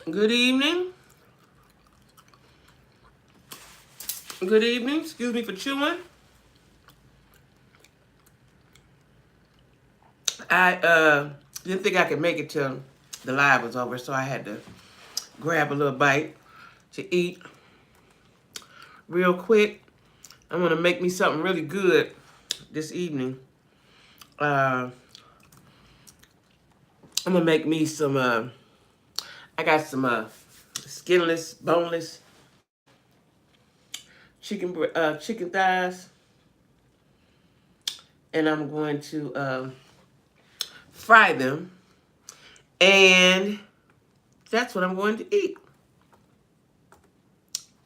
Good evening. Good evening. Excuse me for chewing. I didn't think I could make it till the live was over, so I had to grab a little bite to eat real quick. I'm gonna make me something really good this evening. Uh, I'm gonna make me some. I got some skinless, boneless chicken thighs, and I'm going to fry them, and that's what I'm going to eat.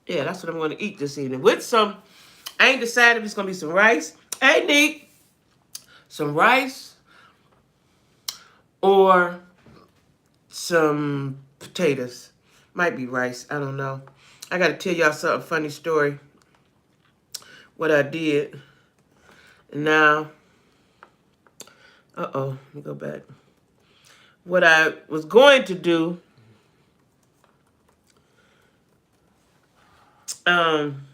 Yeah, that's what I'm going to eat this evening with some. I ain't decided if it's going to be some rice. Hey, Nick, some rice or some potatoes. Might be rice. I don't know. I got to tell y'all something funny story. What I did. And now, let me go back. What I was going to do, um,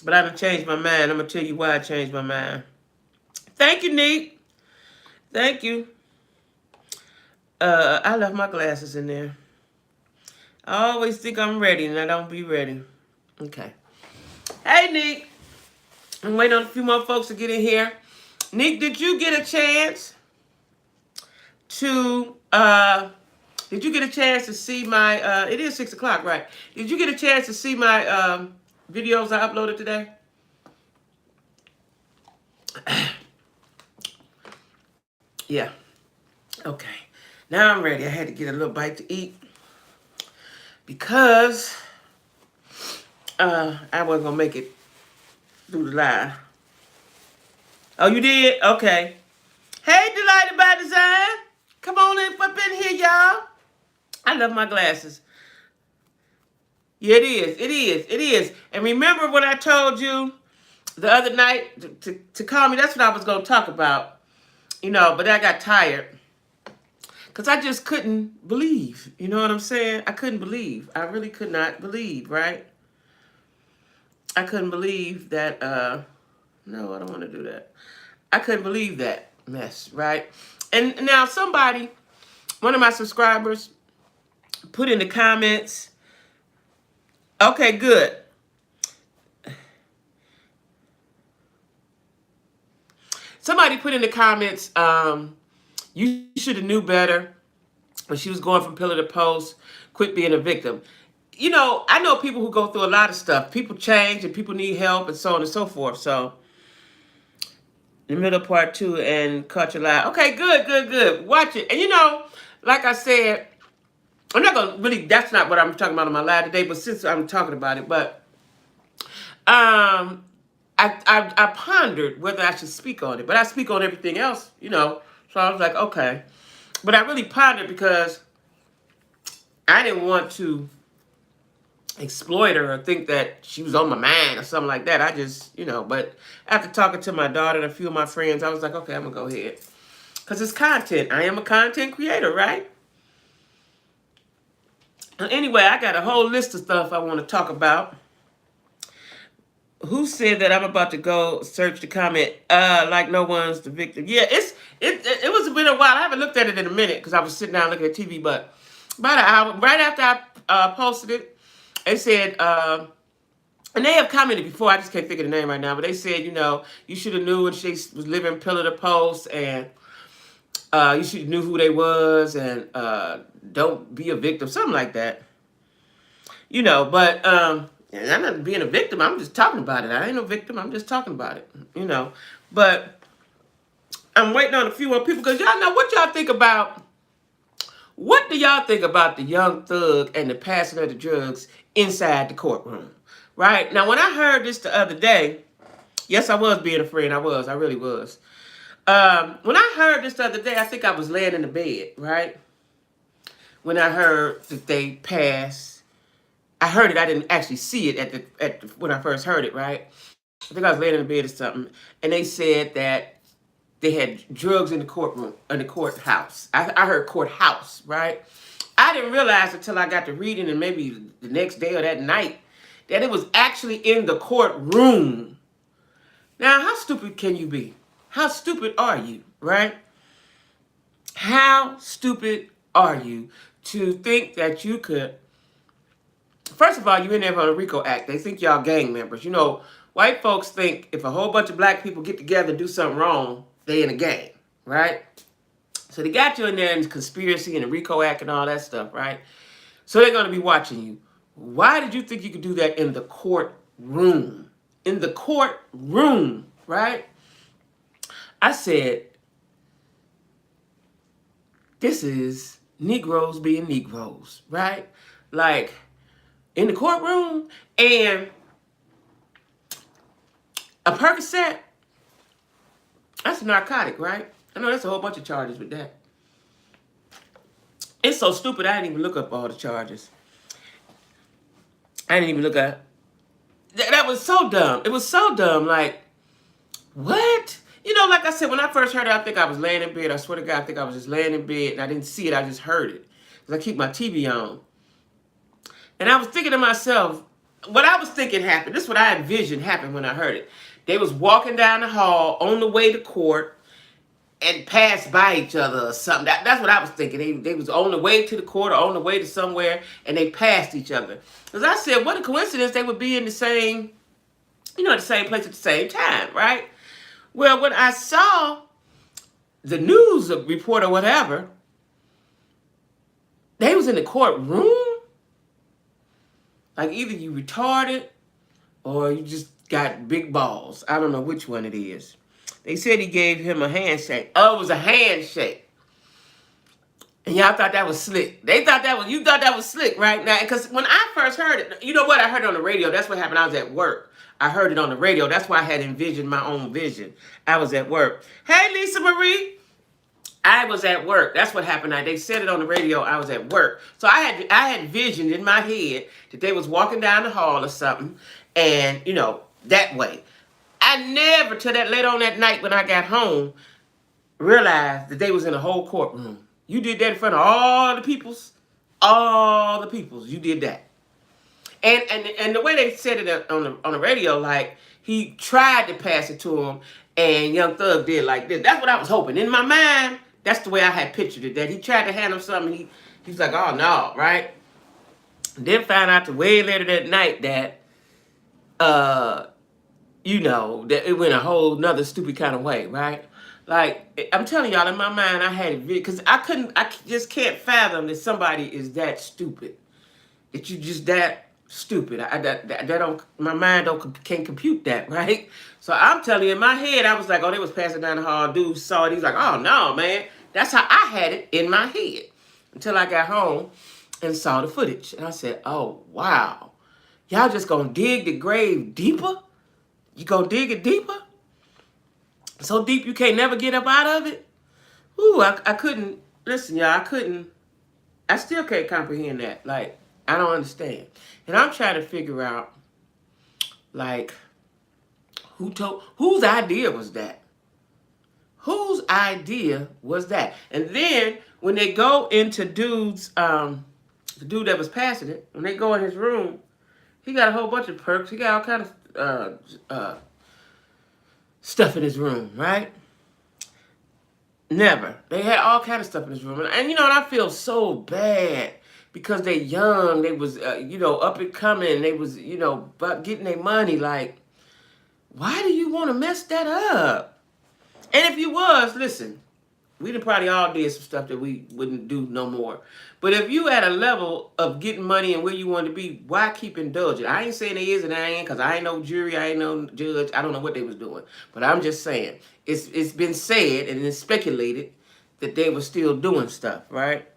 but I done changed my mind. I'm going to tell you why I changed my mind. Thank you, Nick. Thank you. I left my glasses in there. I always think I'm ready and I don't be ready. Okay. Hey, Nick. I'm waiting on a few more folks to get in here. Nick, did you get a chance to see my it is 6 o'clock, right? Did you get a chance to see my videos I uploaded today? Yeah. Okay. Now I'm ready. I had to get a little bite to eat because I wasn't gonna make it through the live. Oh, you did? Okay. Hey, Delighted by Design. Come on up in here, y'all. I love my glasses. Yeah, it is. It is. It is. And remember when I told you the other night to call me? That's what I was going to talk about. But I got tired. Because I just couldn't believe. You know what I'm saying? I couldn't believe. I really could not believe, right? I couldn't believe that. No, I don't want to do that. I couldn't believe that mess, right? And now somebody, one of my subscribers, put in the comments. Okay, good. Somebody put in the comments, you should have knew better when she was going from pillar to post. Quit being a victim. I know people who go through a lot of stuff. People change and people need help and so on and so forth. So, the middle part too and cut your lie. Okay, good, good, good. Watch it. And like I said, I'm not gonna really. That's not what I'm talking about on my live today. But since I'm talking about it, I pondered whether I should speak on it, but I speak on everything else. So I was like, okay. But I really pondered because I didn't want to exploit her or think that she was on my mind or something like that. I just. But after talking to my daughter and a few of my friends, I was like, okay, I'm going to go ahead. Because it's content. I am a content creator, right? Anyway, I got a whole list of stuff I want to talk about. Who said that I'm about to go search the comment? Like no one's the victim. Yeah, it was been a while. I haven't looked at it in a minute because I was sitting down looking at TV. But about an hour right after I posted it, they said, and they have commented before. I just can't think of the name right now. But they said, you should have knew when she was living pillar to post, and you should have knew who they was, and don't be a victim, something like that. But and I'm not being a victim. I'm just talking about it. I ain't no victim. I'm just talking about it. But I'm waiting on a few more people because y'all know what y'all think about. What do y'all think about the young thug and the passing of the drugs inside the courtroom? Right? Now, when I heard this the other day, yes, I was being a friend. I was. I really was. When I heard this the other day, I think I was laying in the bed, right? When I heard that they passed. I heard it. I didn't actually see it when I first heard it, right? I think I was laying in the bed or something, and they said that they had drugs in the courtroom, in the courthouse. I heard courthouse, right? I I didn't realize until I got to reading and maybe the next day or that night that it was actually in the courtroom. Now, how stupid can you be? How stupid are you, right? How stupid are you to think that you could? First of all, you in there for the RICO Act. They think y'all gang members. You know, white folks think if a whole bunch of black people get together and do something wrong, they in a gang, right? So they got you in there in conspiracy and the RICO Act and all that stuff, right? So they're going to be watching you. Why did you think you could do that in the courtroom? In the courtroom, right? I said, this is Negroes being Negroes, right? Like, in the courtroom, and a Percocet, that's a narcotic, right? I know that's a whole bunch of charges with that. It's so stupid, I didn't even look up all the charges. I didn't even look at. That was so dumb. It was so dumb. Like, what? You know, like I said, when I first heard it, I think I was laying in bed. I swear to God, I think I was just laying in bed, and I didn't see it. I just heard it. Because I keep my TV on. And I was thinking to myself, what I was thinking happened. This is what I envisioned happened when I heard it. They was walking down the hall on the way to court and passed by each other or something. That's what I was thinking. They was on the way to the court or on the way to somewhere, and they passed each other. Because I said, what a coincidence they would be in the same, the same place at the same time, right? Well, when I saw the news report or whatever, they was in the courtroom. Like, either you retarded or you just got big balls. I don't know which one it is. They said he gave him a handshake. Oh, it was a handshake. And y'all thought that was slick. You thought that was slick, right? Now, because when I first heard it, you know what? I heard it on the radio. That's what happened. I was at work. I heard it on the radio. That's why I had envisioned my own vision. I was at work. Hey, Lisa Marie. I was at work. That's what happened. They said it on the radio. I was at work. So I had visioned in my head that they was walking down the hall or something. And, that way. I never, till that later on that night when I got home, realized that they was in a whole courtroom. You did that in front of all the peoples. All the peoples. You did that. And the way they said it on the radio, like, he tried to pass it to him, and Young Thug did like this. That's what I was hoping. In my mind, that's the way I had pictured it, that he tried to hand him something, he's like, oh, no, right? Then found out the way later that night that, that it went a whole nother stupid kind of way, right? Like, I'm telling y'all, in my mind, I had it, because I just can't fathom that somebody is that stupid. That you just that stupid. That don't, my mind can't compute that, right? So I'm telling you, in my head, I was like, oh, they was passing down the hall. Dude saw it. He's like, oh, no, man. That's how I had it in my head until I got home and saw the footage. And I said, oh, wow. Y'all just gonna dig the grave deeper? You gonna dig it deeper? So deep you can't never get up out of it? Ooh, I couldn't, listen, y'all, I still can't comprehend that. Like, I don't understand. And I'm trying to figure out, like, whose idea was that? Whose idea was that? And then when they go into the dude that was passing it, when they go in his room, he got a whole bunch of perks. He got all kind of stuff in his room, right? Never. They had all kind of stuff in his room. And and I feel so bad because they young. They was, up and coming. They was, about getting their money. Like, why do you want to mess that up? And if you was, listen, we done probably all did some stuff that we wouldn't do no more. But if you at a level of getting money and where you want to be, why keep indulging? I ain't saying they is and I ain't, because I ain't no jury, I ain't no judge. I don't know what they was doing. But I'm just saying, it's been said and it's speculated that they were still doing stuff, right?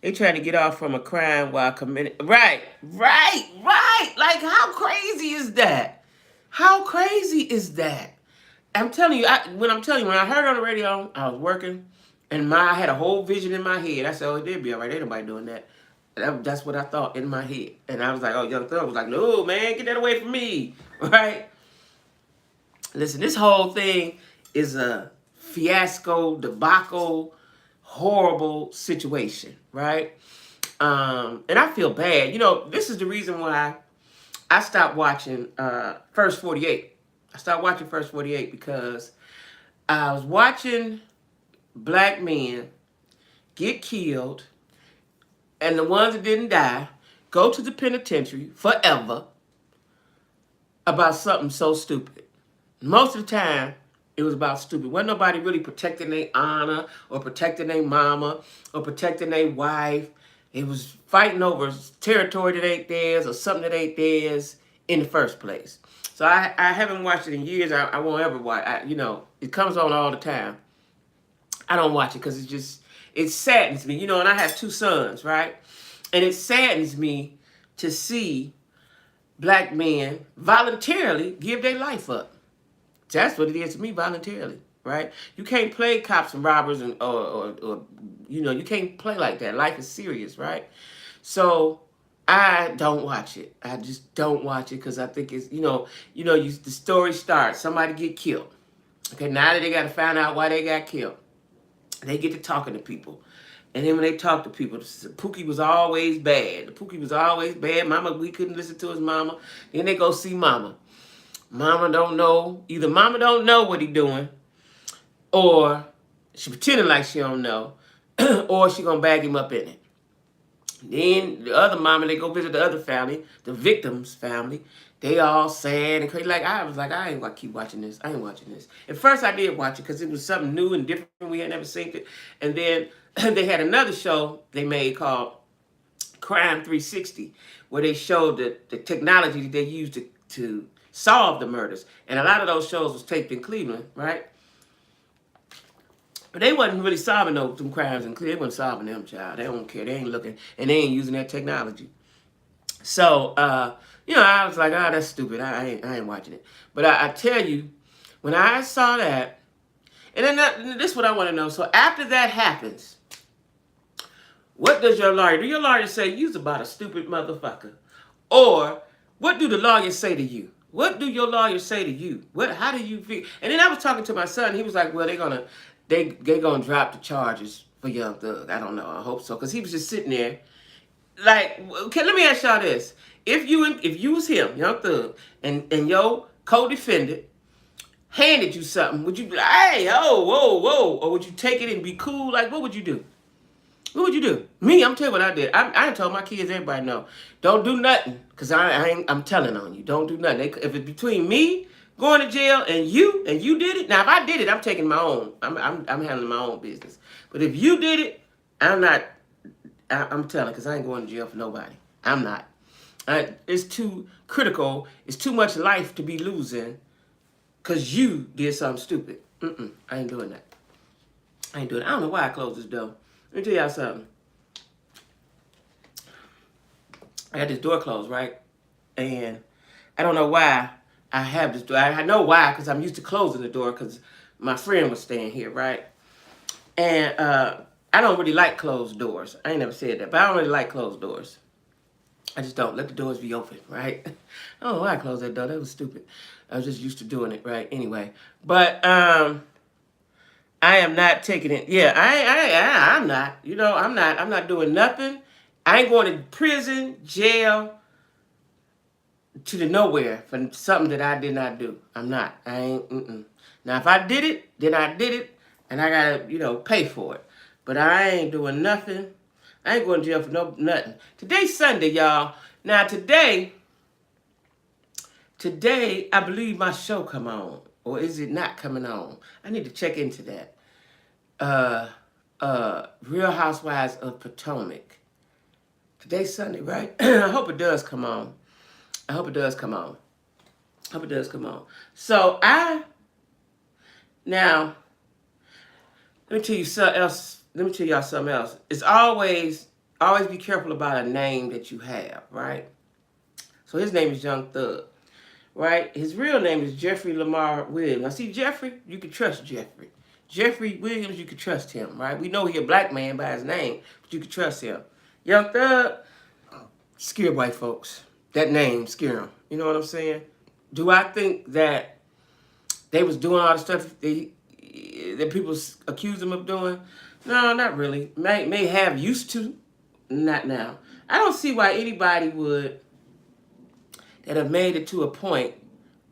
They trying to get off from a crime while committing. Right. Like, how crazy is that? How crazy is that? I'm telling you, when I heard it on the radio, I was working, and I had a whole vision in my head. I said, oh, they'd be all right. Ain't nobody doing that. That's what I thought in my head. And I was like, oh, Young Thug was like, no, man, get that away from me, right? Listen, this whole thing is a fiasco, debacle, horrible situation, right? And I feel bad. You know, this is the reason why I stopped watching First 48. I stopped watching First 48 because I was watching black men get killed, and the ones that didn't die go to the penitentiary forever about something so stupid. Most of the time, it was about stupid. Wasn't nobody really protecting their honor or protecting their mama or protecting their wife. It was fighting over territory that ain't theirs or something that ain't theirs in the first place. So I haven't watched it in years. I won't ever watch. It comes on all the time. I don't watch it because it saddens me. And I have two sons, right? And it saddens me to see black men voluntarily give their life up. That's what it is to me, voluntarily, right? You can't play cops and robbers or you can't play like that. Life is serious, right? So I don't watch it. I just don't watch it because I think it's the story starts. Somebody get killed. Okay, now that they got to find out why they got killed, they get to talking to people. And then when they talk to people, Pookie was always bad. Pookie was always bad. Mama, we couldn't listen to his mama. Then they go see mama. Mama don't know. Either mama don't know what he doing, or she pretending like she don't know, or she gonna bag him up in it. Then the other mama, they go visit the other family, the victim's family. They all sad and crazy. I was like, I ain't gonna keep watching this. I ain't watching this. At first, I did watch it because it was something new and different. We had never seen it. And then they had another show they made called Crime 360, where they showed the technology that they used to solve the murders. And a lot of those shows was taped in Cleveland, right? But they wasn't really solving them crimes in Cleveland. They wasn't solving them, child. They don't care. They ain't looking, and they ain't using that technology. So, I was like, that's stupid. I ain't watching it. But I tell you, when I saw that, and then this is what I want to know. So after that happens, what does your lawyer do? Your lawyer say, you's about a stupid motherfucker. Or, what do the lawyers say to you? What do your lawyers say to you? How do you feel? And then I was talking to my son. He was like, well, they gonna drop the charges for Young Thug. I don't know. I hope so. Because he was just sitting there. Like, okay, let me ask y'all this. If you was him, Young Thug, and your co-defendant handed you something, would you be like, hey, oh, whoa, whoa? Or would you take it and be cool? Like, what would you do? What would you do? Me, I'm telling you what I did. I told my kids, everybody know, don't do nothing, because I'm telling on you. Don't do nothing. If it's between me going to jail and you did it, now if I did it, I'm taking my own. I'm handling my own business. But if you did it, I'm not. I'm telling, because I ain't going to jail for nobody. I'm not. It's too critical. It's too much life to be losing because you did something stupid. I ain't doing that. I ain't doing it. I don't know why I closed this door. Let me tell y'all something. I got this door closed, right? And I don't know why I have this door. I know why, because I'm used to closing the door because my friend was staying here, right? And I don't really like closed doors. I ain't never said that, but I don't really like closed doors. I just don't. Let the doors be open, right? I don't know why I closed that door. That was stupid. I was just used to doing it, right? Anyway. But I am not taking it. Yeah, I'm not. I'm not doing nothing. I ain't going to prison, jail, to the nowhere for something that I did not do. I'm not. I ain't. Now, if I did it, then I did it, and I gotta, pay for it. But I ain't doing nothing. I ain't going to jail for nothing. Today's Sunday, y'all. Now, today, I believe my show come on, or is it not coming on? I need to check into that. Real Housewives of Potomac. Today's Sunday, right? I hope it does come on. So now, let me tell you something else. Let me tell y'all something else. It's always be careful about a name that you have, right? So his name is Young Thug, right? His real name is Jeffrey Lamar Williams. Now see, Jeffrey, you can trust Jeffrey. Jeffrey Williams, you can trust him, right? We know he's a black man by his name, but you can trust him. Young Thug, scare white folks. That name scare them. You know what I'm saying? Do I think that they was doing all the stuff that people accuse them of doing? No, not really. May have used to, Not now. I don't see why anybody would that have made it to a point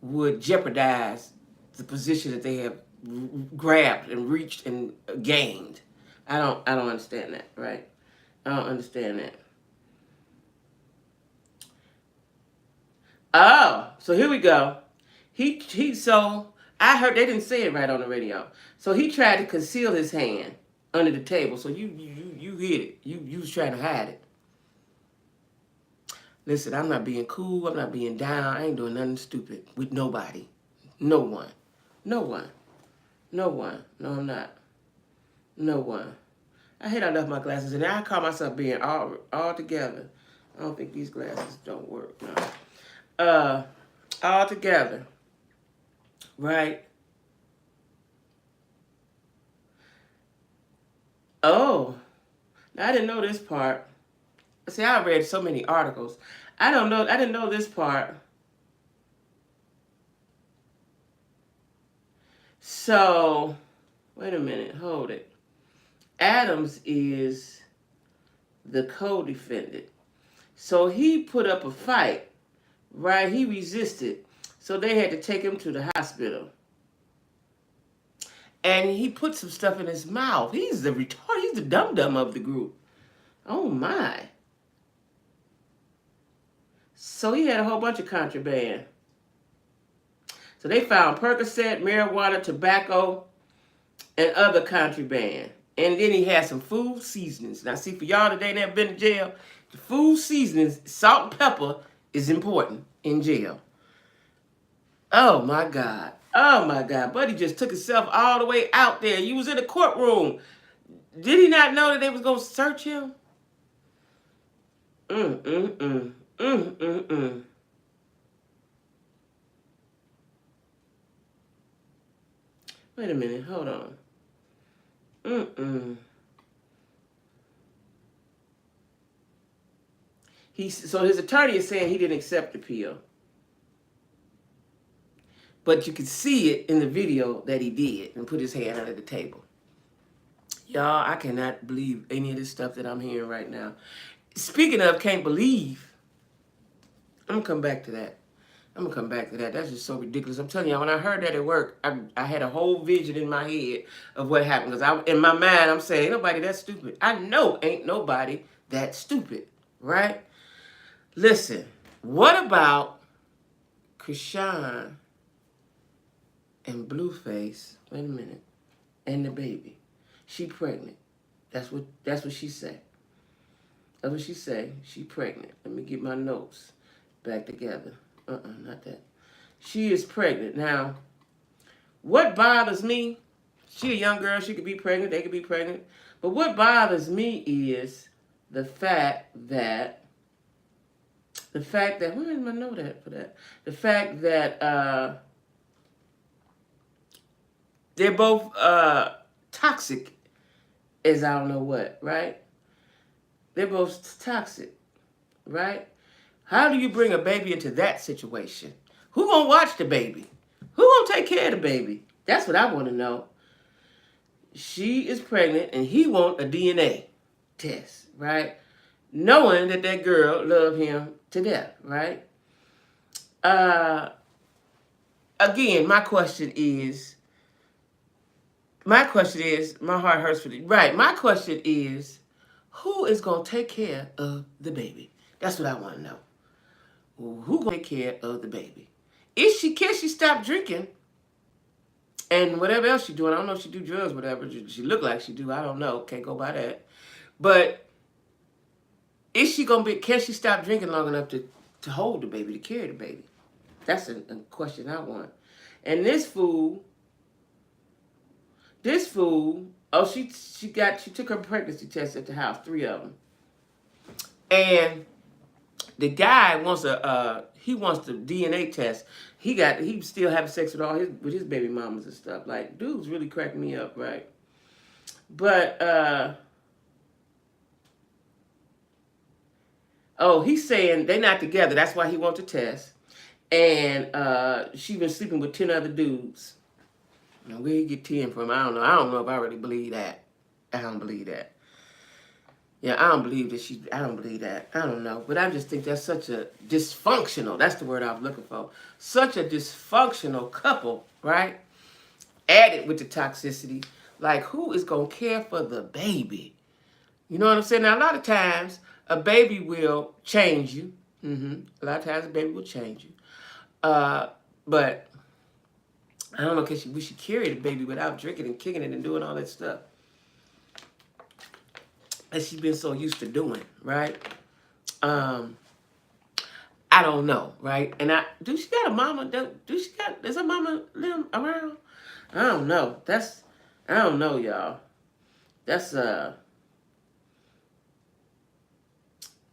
would jeopardize the position that they have grabbed and reached and gained. I don't understand that, right? I don't understand that. Oh, so here we go. So I heard they didn't say it right on the radio. So he tried to conceal his hand under the table. So you hid it. You was trying to hide it. Listen, I'm not being cool. I'm not being down. I ain't doing nothing stupid with nobody. No one. No one. No one. No, I'm not. No one. I hate I left my glasses and I call myself being all together. I don't think these glasses don't work. No. All together. Right? Oh. Now, I didn't know this part. See, I read so many articles. I didn't know this part. So, wait a minute. Hold it. Adams is the co-defendant. So he put up a fight, right? He resisted. So they had to take him to the hospital. And he put some stuff in his mouth. He's the retard. He's the dum-dum of the group. Oh, my. So he had a whole bunch of contraband. So they found Percocet, marijuana, tobacco, and other contraband. And then he had some food seasonings. Now, see, for y'all that ain't never been to jail, the food seasonings, salt and pepper, is important in jail. Oh, my God. Oh, my God. Buddy just took himself all the way out there. You was in the courtroom. Did he not know that they was going to search him? Mm. Wait a minute. Hold on. So his attorney is saying he didn't accept the appeal. But you could see it in the video that he did and put his hand under the table. Y'all, I cannot believe any of this stuff that I'm hearing right now. Speaking of can't believe, I'm going to come back to that. That's just so ridiculous. I'm telling y'all, when I heard that at work, I had a whole vision in my head of what happened. Because in my mind, I'm saying, ain't nobody that stupid. I know ain't nobody that stupid, right? Listen, what about Krishan and Blueface? Wait a minute. And the baby. She pregnant. That's what she said. That's what she say. She pregnant. Let me get my notes back together. Not that. She is pregnant. Now, what bothers me, she a young girl, she could be pregnant, they could be pregnant. But what bothers me is the fact that, where is my note at for that? The fact that they're both toxic as I don't know what, right? They're both toxic, right? How do you bring a baby into that situation? Who gonna watch the baby? Who gonna take care of the baby? That's what I want to know. She is pregnant and he want a DNA test, right? Knowing that girl loved him to death, right? Again, my question is, my heart hurts for the, right, my question is, who is gonna take care of the baby? That's what I want to know. Who gonna take care of the baby? Can she stop drinking and whatever else she doing? I don't know if she do drugs, whatever. She look like she do. I don't know. Can't go by that. But can she stop drinking long enough to hold the baby, to carry the baby? That's a question I want. And this fool, oh, she took her pregnancy test at the house, 3 of them. And the guy wants the DNA test. He still having sex with his baby mamas and stuff. Like, dude's really cracking me up, right? But he's saying they're not together. That's why he wants to test. And she been sleeping with 10 other dudes. Now, where he get 10 from? I don't know. I don't know if I really believe that. I don't believe that. Yeah, I don't believe that she. I don't believe that. I don't know, but I just think that's such a dysfunctional. That's the word I was looking for. Such a dysfunctional couple, right? Added with the toxicity. Like, who is gonna care for the baby? You know what I'm saying? Now, a lot of times, a baby will change you. A lot of times, a baby will change you. Uh, but I don't know, because we should carry the baby without drinking and kicking it and doing all that stuff that she's been so used to doing, right? Um, I don't know, right? And do she got a mama? Does her mama live around? I don't know. I don't know, y'all. That's and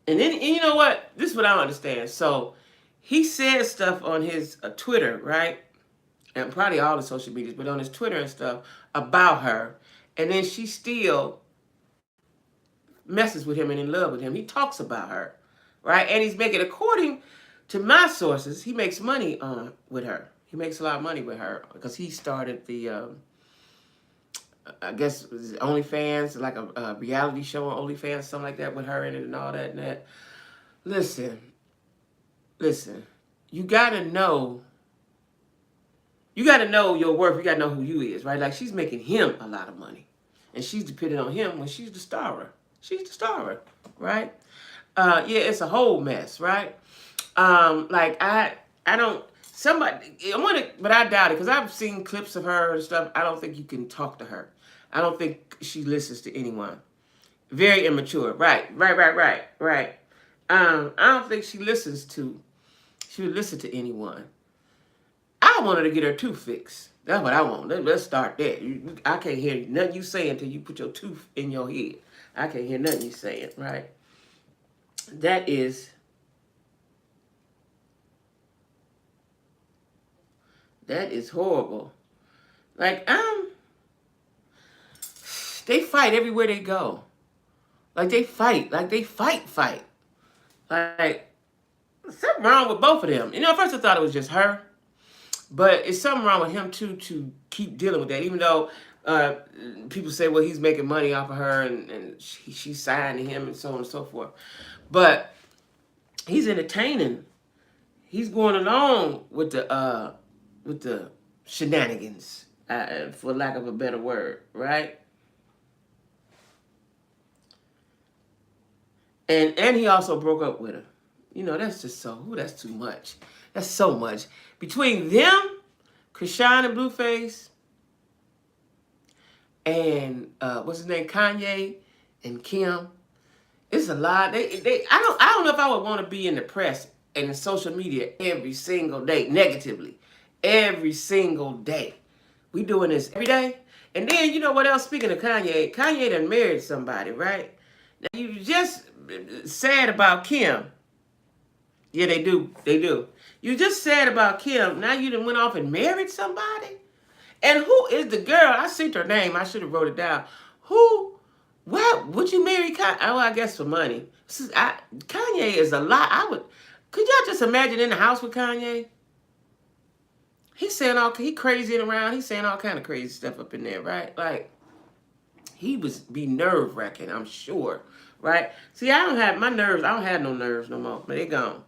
you know what? This is what I don't understand. So he said stuff on his Twitter, right? And probably all the social medias, but on his Twitter and stuff about her, and then she still messes with him and in love with him. He talks about her, right? And he's making, according to my sources, he makes money with her. He makes a lot of money with her because he started the, I guess, OnlyFans, like a reality show on OnlyFans, something like that, with her in it and all that and that. Listen, listen. You gotta know. You gotta know your worth. You gotta know who you is, right? Like, she's making him a lot of money, and she's dependent on him when she's the starer. She's the starer, right? Yeah, it's a whole mess, right? Like, I don't, somebody, I want to, but I doubt it, because I've seen clips of her and stuff. I don't think you can talk to her. I don't think she listens to anyone. Very immature, right. I don't think she would listen to anyone. I want her to get her tooth fixed. That's what I want. Let's start there. I can't hear nothing you say until you put your tooth in your head. I can't hear nothing you saying, right? That is horrible. Like, they fight everywhere they go. Like, they fight. Like, they fight. Like, something wrong with both of them. You know, at first I thought it was just her. But it's something wrong with him, too, to keep dealing with that. Even though people say, well, he's making money off of her and she's signed to him and so on and so forth. But he's entertaining. He's going along with the shenanigans, for lack of a better word, right? And he also broke up with her. You know, that's just that's too much. That's so much. Between them, Krishan and Blueface, and what's his name, Kanye and Kim, it's a lot. I don't know if I would want to be in the press and in social media every single day, negatively. Every single day. We doing this every day. And then, you know what else? Speaking of Kanye, Kanye done married somebody, right? Now, you just sad about Kim. Yeah, they do. They do. You just said about Kim. Now you done went off and married somebody? And who is the girl? I seen her name. I should have wrote it down. Who? What? Would you marry Kanye? Oh, I guess for money. Kanye is a lot. Could y'all just imagine in the house with Kanye? He's saying he crazying around. He's saying all kind of crazy stuff up in there, right? Like, he would be nerve wracking, I'm sure, right? See, I don't have no nerves no more. But they gone.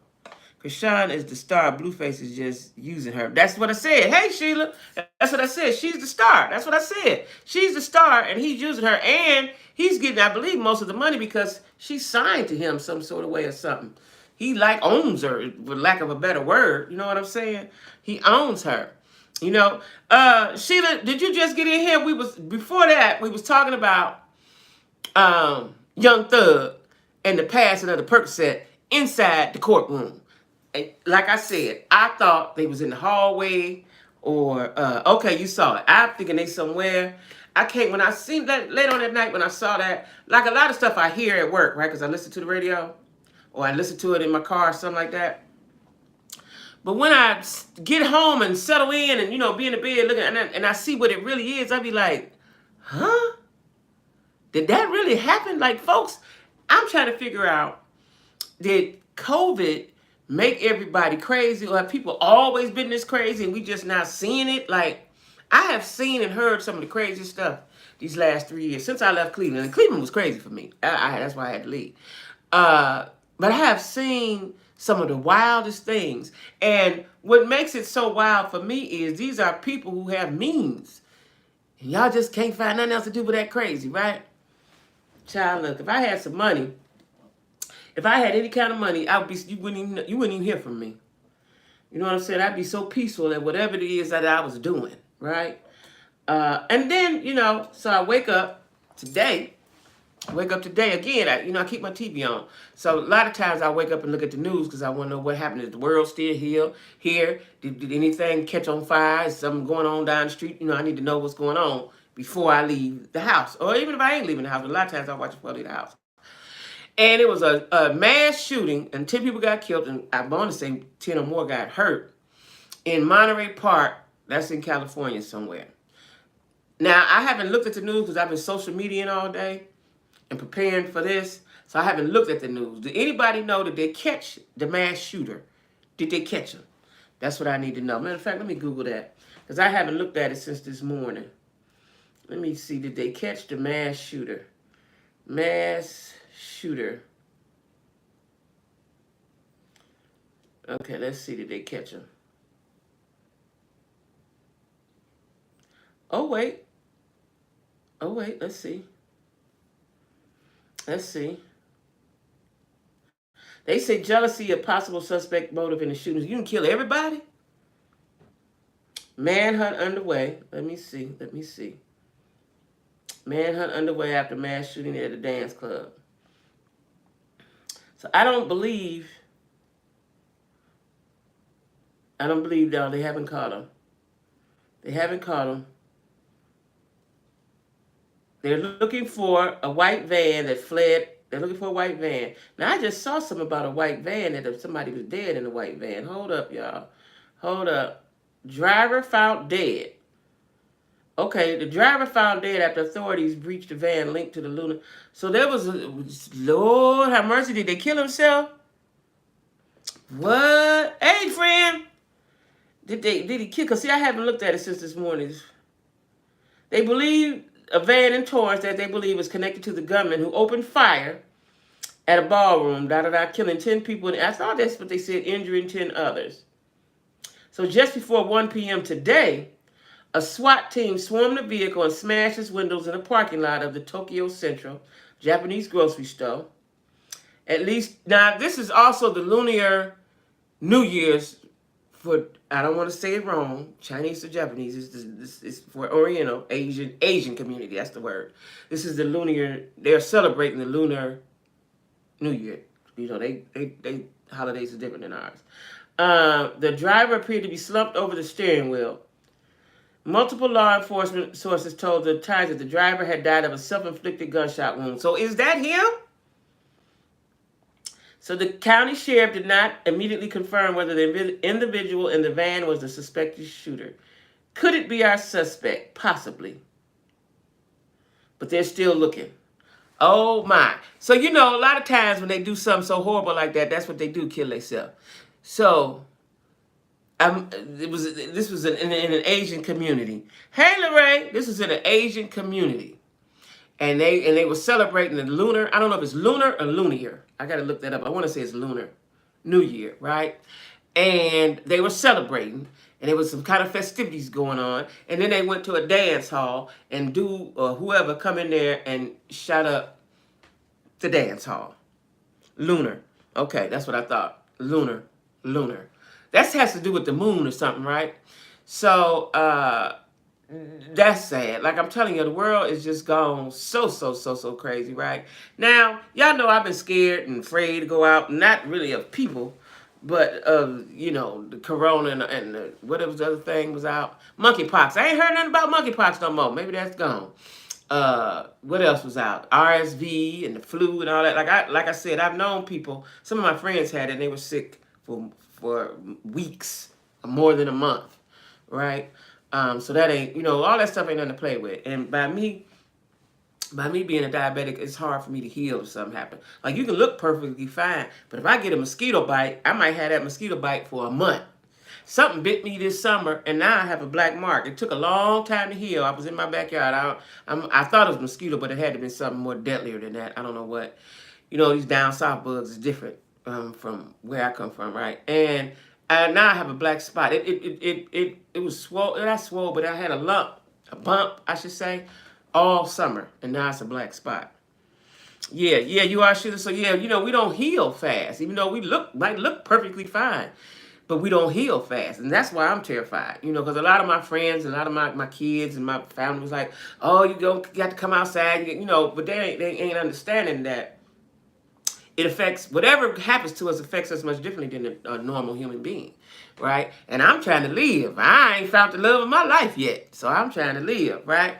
Krishan is the star. Blueface is just using her. That's what I said. Hey, Sheila. That's what I said. She's the star. That's what I said. She's the star, and he's using her. And he's getting, I believe, most of the money because she's signed to him some sort of way or something. He, like, owns her, for lack of a better word. You know what I'm saying? He owns her. You know? Sheila, did you just get in here? Before that, we was talking about Young Thug and the passing of the Percocet inside the courtroom. And like I said, I thought they was in the hallway or, okay, you saw it. I'm thinking they somewhere. When I seen that late on that night when I saw that, like a lot of stuff I hear at work, right? Because I listen to the radio or I listen to it in my car or something like that. But when I get home and settle in and, be in the bed looking and I see what it really is, I be like, huh? Did that really happen? Like, folks, I'm trying to figure out, did COVID make everybody crazy, or have people always been this crazy and we just not seeing it? Like, I have seen and heard some of the crazy stuff these last 3 years since I left Cleveland. And Cleveland was crazy for me. That's why I had to leave. But I have seen some of the wildest things. And what makes it so wild for me is these are people who have means. And y'all just can't find nothing else to do but that crazy, right? Child, look, if I had some money, if I had any kind of money, you wouldn't even hear from me. You know what I'm saying? I'd be so peaceful at whatever it is that I was doing, right? And then, so I wake up today. Again. I keep my TV on. So a lot of times I wake up and look at the news because I want to know what happened. Is the world still here? Did anything catch on fire? Is something going on down the street? I need to know what's going on before I leave the house. Or even if I ain't leaving the house, but a lot of times I watch before I leave the house. And it was a mass shooting, and 10 people got killed, and I want to say 10 or more got hurt in Monterey Park. That's in California somewhere. Now, I haven't looked at the news because I've been social media all day and preparing for this, so I haven't looked at the news. Did anybody know that they catch the mass shooter? Did they catch him? That's what I need to know. Matter of fact, let me Google that because I haven't looked at it since this morning. Let me see. Did they catch the mass shooter? Mass shooter. Okay, let's see. Did they catch him? Oh, wait. Let's see. They say jealousy a possible suspect motive in the shootings. You can kill everybody? Manhunt underway. Let me see. Manhunt underway after mass shooting at a dance club. So I don't believe, no, they haven't caught him. They're looking for a white van that fled. They're looking for a white van. Now, I just saw something about a white van that somebody was dead in the white van. Hold up, y'all. Hold up. Driver found dead. Okay, the driver found dead after authorities breached the van linked to the lunar. So there was Lord have mercy. Did they kill himself? What? Hey, friend. Did he kill? Because, see, I haven't looked at it since this morning. They believe a van in Torrance that they believe is connected to the gunman who opened fire at a ballroom, killing 10 people. I thought that's what they said, injuring 10 others. So just before 1 p.m. today, a SWAT team swarmed the vehicle and smashed its windows in the parking lot of the Tokyo Central Japanese grocery store. At least, now this is also the Lunar New Year's for, I don't want to say it wrong, Chinese or Japanese, this is for Oriental, Asian community, that's the word. This is the Lunar, they're celebrating the Lunar New Year. They holidays are different than ours. The driver appeared to be slumped over the steering wheel. Multiple law enforcement sources told the Times that the driver had died of a self-inflicted gunshot wound. So is that him? So the county sheriff did not immediately confirm whether the individual in the van was the suspected shooter. Could it be our suspect? Possibly. But they're still looking. Oh my. So, a lot of times when they do something so horrible like that, that's what they do, kill themselves. So, this was in an Asian community. Hey, Lorraine, this was in an Asian community. And they were celebrating the lunar, I don't know if it's lunar or lunar. I got to look that up. I want to say it's Lunar New Year, right? And they were celebrating, and there was some kind of festivities going on. And then they went to a dance hall, and whoever come in there and shot up the dance hall. Lunar. Okay, that's what I thought. Lunar. That has to do with the moon or something, right? So, that's sad. Like I'm telling you, the world is just gone so crazy, right? Now, y'all know I've been scared and afraid to go out, not really of people, but of, the corona and whatever the other thing was out. Monkeypox. I ain't heard nothing about monkeypox no more. Maybe that's gone. What else was out? RSV and the flu and all that. Like I said, I've known people, some of my friends had it and they were sick for weeks, more than a month, right? So that ain't, all that stuff ain't nothing to play with. And by me being a diabetic, it's hard for me to heal if something happens. Like, you can look perfectly fine, but if I get a mosquito bite, I might have that mosquito bite for a month. Something bit me this summer, and now I have a black mark. It took a long time to heal. I was in my backyard. I thought it was mosquito, but it had to be something more deadlier than that. I don't know what. These down south bugs is different from where I come from, right? And now I have a black spot. It was swole. Not swole, but I had a lump, a bump, I should say, all summer, and now it's a black spot. Yeah, yeah, you are, Sheila. So yeah, we don't heal fast, even though we might look perfectly fine, but we don't heal fast, and that's why I'm terrified. Because a lot of my friends, a lot of my kids and my family was like, "Oh, you got to come outside," but they ain't understanding that it affects whatever happens to us affects us much differently than a normal human being, right? And I'm trying to live. I ain't found the love of my life yet, so I'm trying to live, right?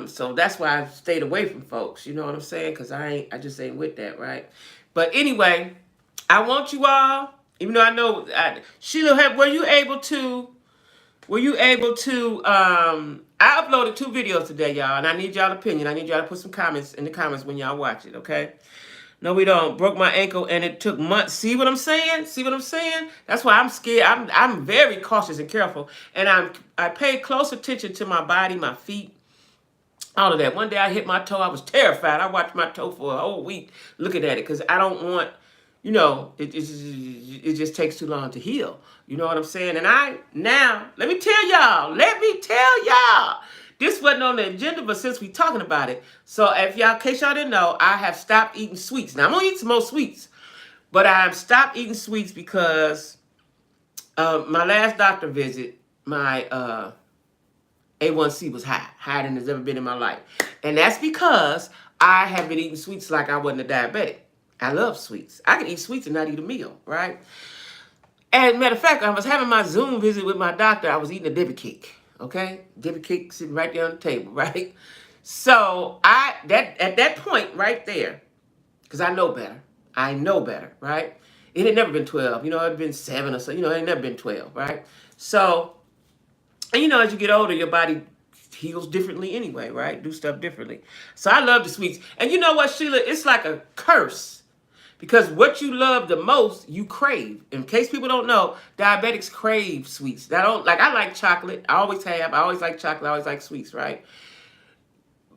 So that's why I stayed away from folks. You know what I'm saying? Because I just ain't with that, right? But anyway, I want you all, even though I know, Sheila, were you able to? I uploaded 2 videos today, y'all, and I need y'all opinion. I need y'all to put some comments in the comments when y'all watch it, okay? No, we don't. Broke my ankle and it took months. See what I'm saying? See what I'm saying? That's why I'm scared. I'm very cautious and careful, and I pay close attention to my body, my feet, all of that. One day I hit my toe. I was terrified. I watched my toe for a whole week looking at it because I don't want, it just takes too long to heal. You know what I'm saying? And let me tell y'all, this wasn't on the agenda, but since we talking about it, so in case y'all didn't know, I have stopped eating sweets. Now I'm gonna eat some more sweets, but I have stopped eating sweets because my last doctor visit, my A1C was higher than it's ever been in my life. And that's because I have been eating sweets like I wasn't a diabetic. I love sweets. I can eat sweets and not eat a meal, right? And matter of fact, I was having my Zoom visit with my doctor. I was eating a Debbie cake, okay? Debbie cake sitting right there on the table, right? So at that point right there, because I know better, right? It had never been 12, it had been 7 or so, it had never been 12, right? So, and as you get older, your body heals differently anyway, right? Do stuff differently. So I love the sweets. And you know what, Sheila? It's like a curse. Because what you love the most, you crave. In case people don't know, diabetics crave sweets. I like chocolate. I always have. I always like chocolate. I always like sweets, right?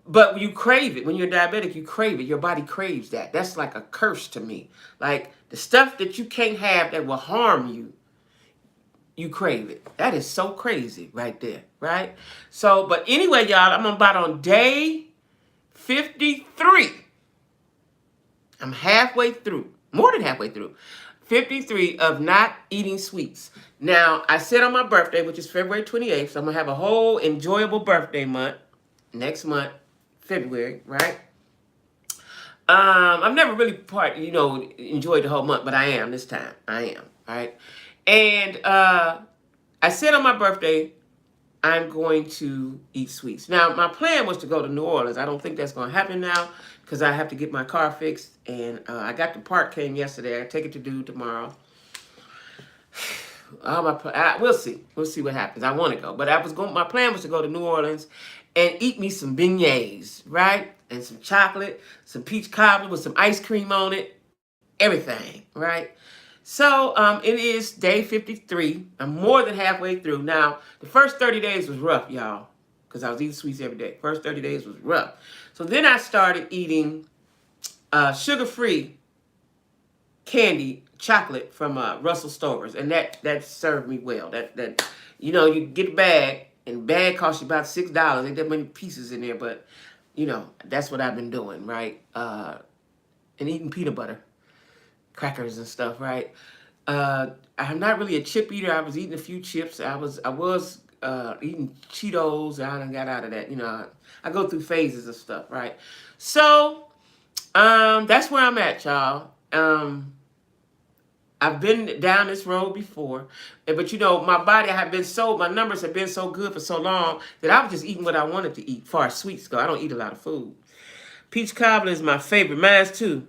But you crave it. When you're diabetic, you crave it. Your body craves that. That's like a curse to me. Like the stuff that you can't have that will harm you, you crave it. That is so crazy right there, right? So, but anyway, y'all, I'm about on day 53. I'm halfway through, more than halfway through, 53 of not eating sweets. Now, I said on my birthday, which is February 28th, so I'm going to have a whole enjoyable birthday month, next month, February, right? I've never really enjoyed the whole month, but I am this time. I am, right? And I said on my birthday, I'm going to eat sweets. Now, my plan was to go to New Orleans. I don't think that's going to happen now because I have to get my car fixed. And I got the part came yesterday. I take it to do tomorrow. We'll see. We'll see what happens. I want to go. But my plan was to go to New Orleans and eat me some beignets, right? And some chocolate, some peach cobbler with some ice cream on it. Everything, right? So it is day 53. I'm more than halfway through. Now, the first 30 days was rough, y'all, because I was eating sweets every day. First 30 days was rough. So then I started eating sugar-free candy chocolate from Russell Stover's, and that served me well. That you get a bag, and the bag costs you about $6. Ain't that many pieces in there, but that's what I've been doing, right? And eating peanut butter crackers and stuff, right? I'm not really a chip eater. I was eating a few chips. I was eating Cheetos. I done got out of that. I go through phases of stuff, right? So that's where I'm at, y'all. I've been down this road before, but my numbers have been so good for so long that I was just eating what I wanted to eat. Far as sweets go, I don't eat a lot of food. Peach cobbler is my favorite. Mine's too.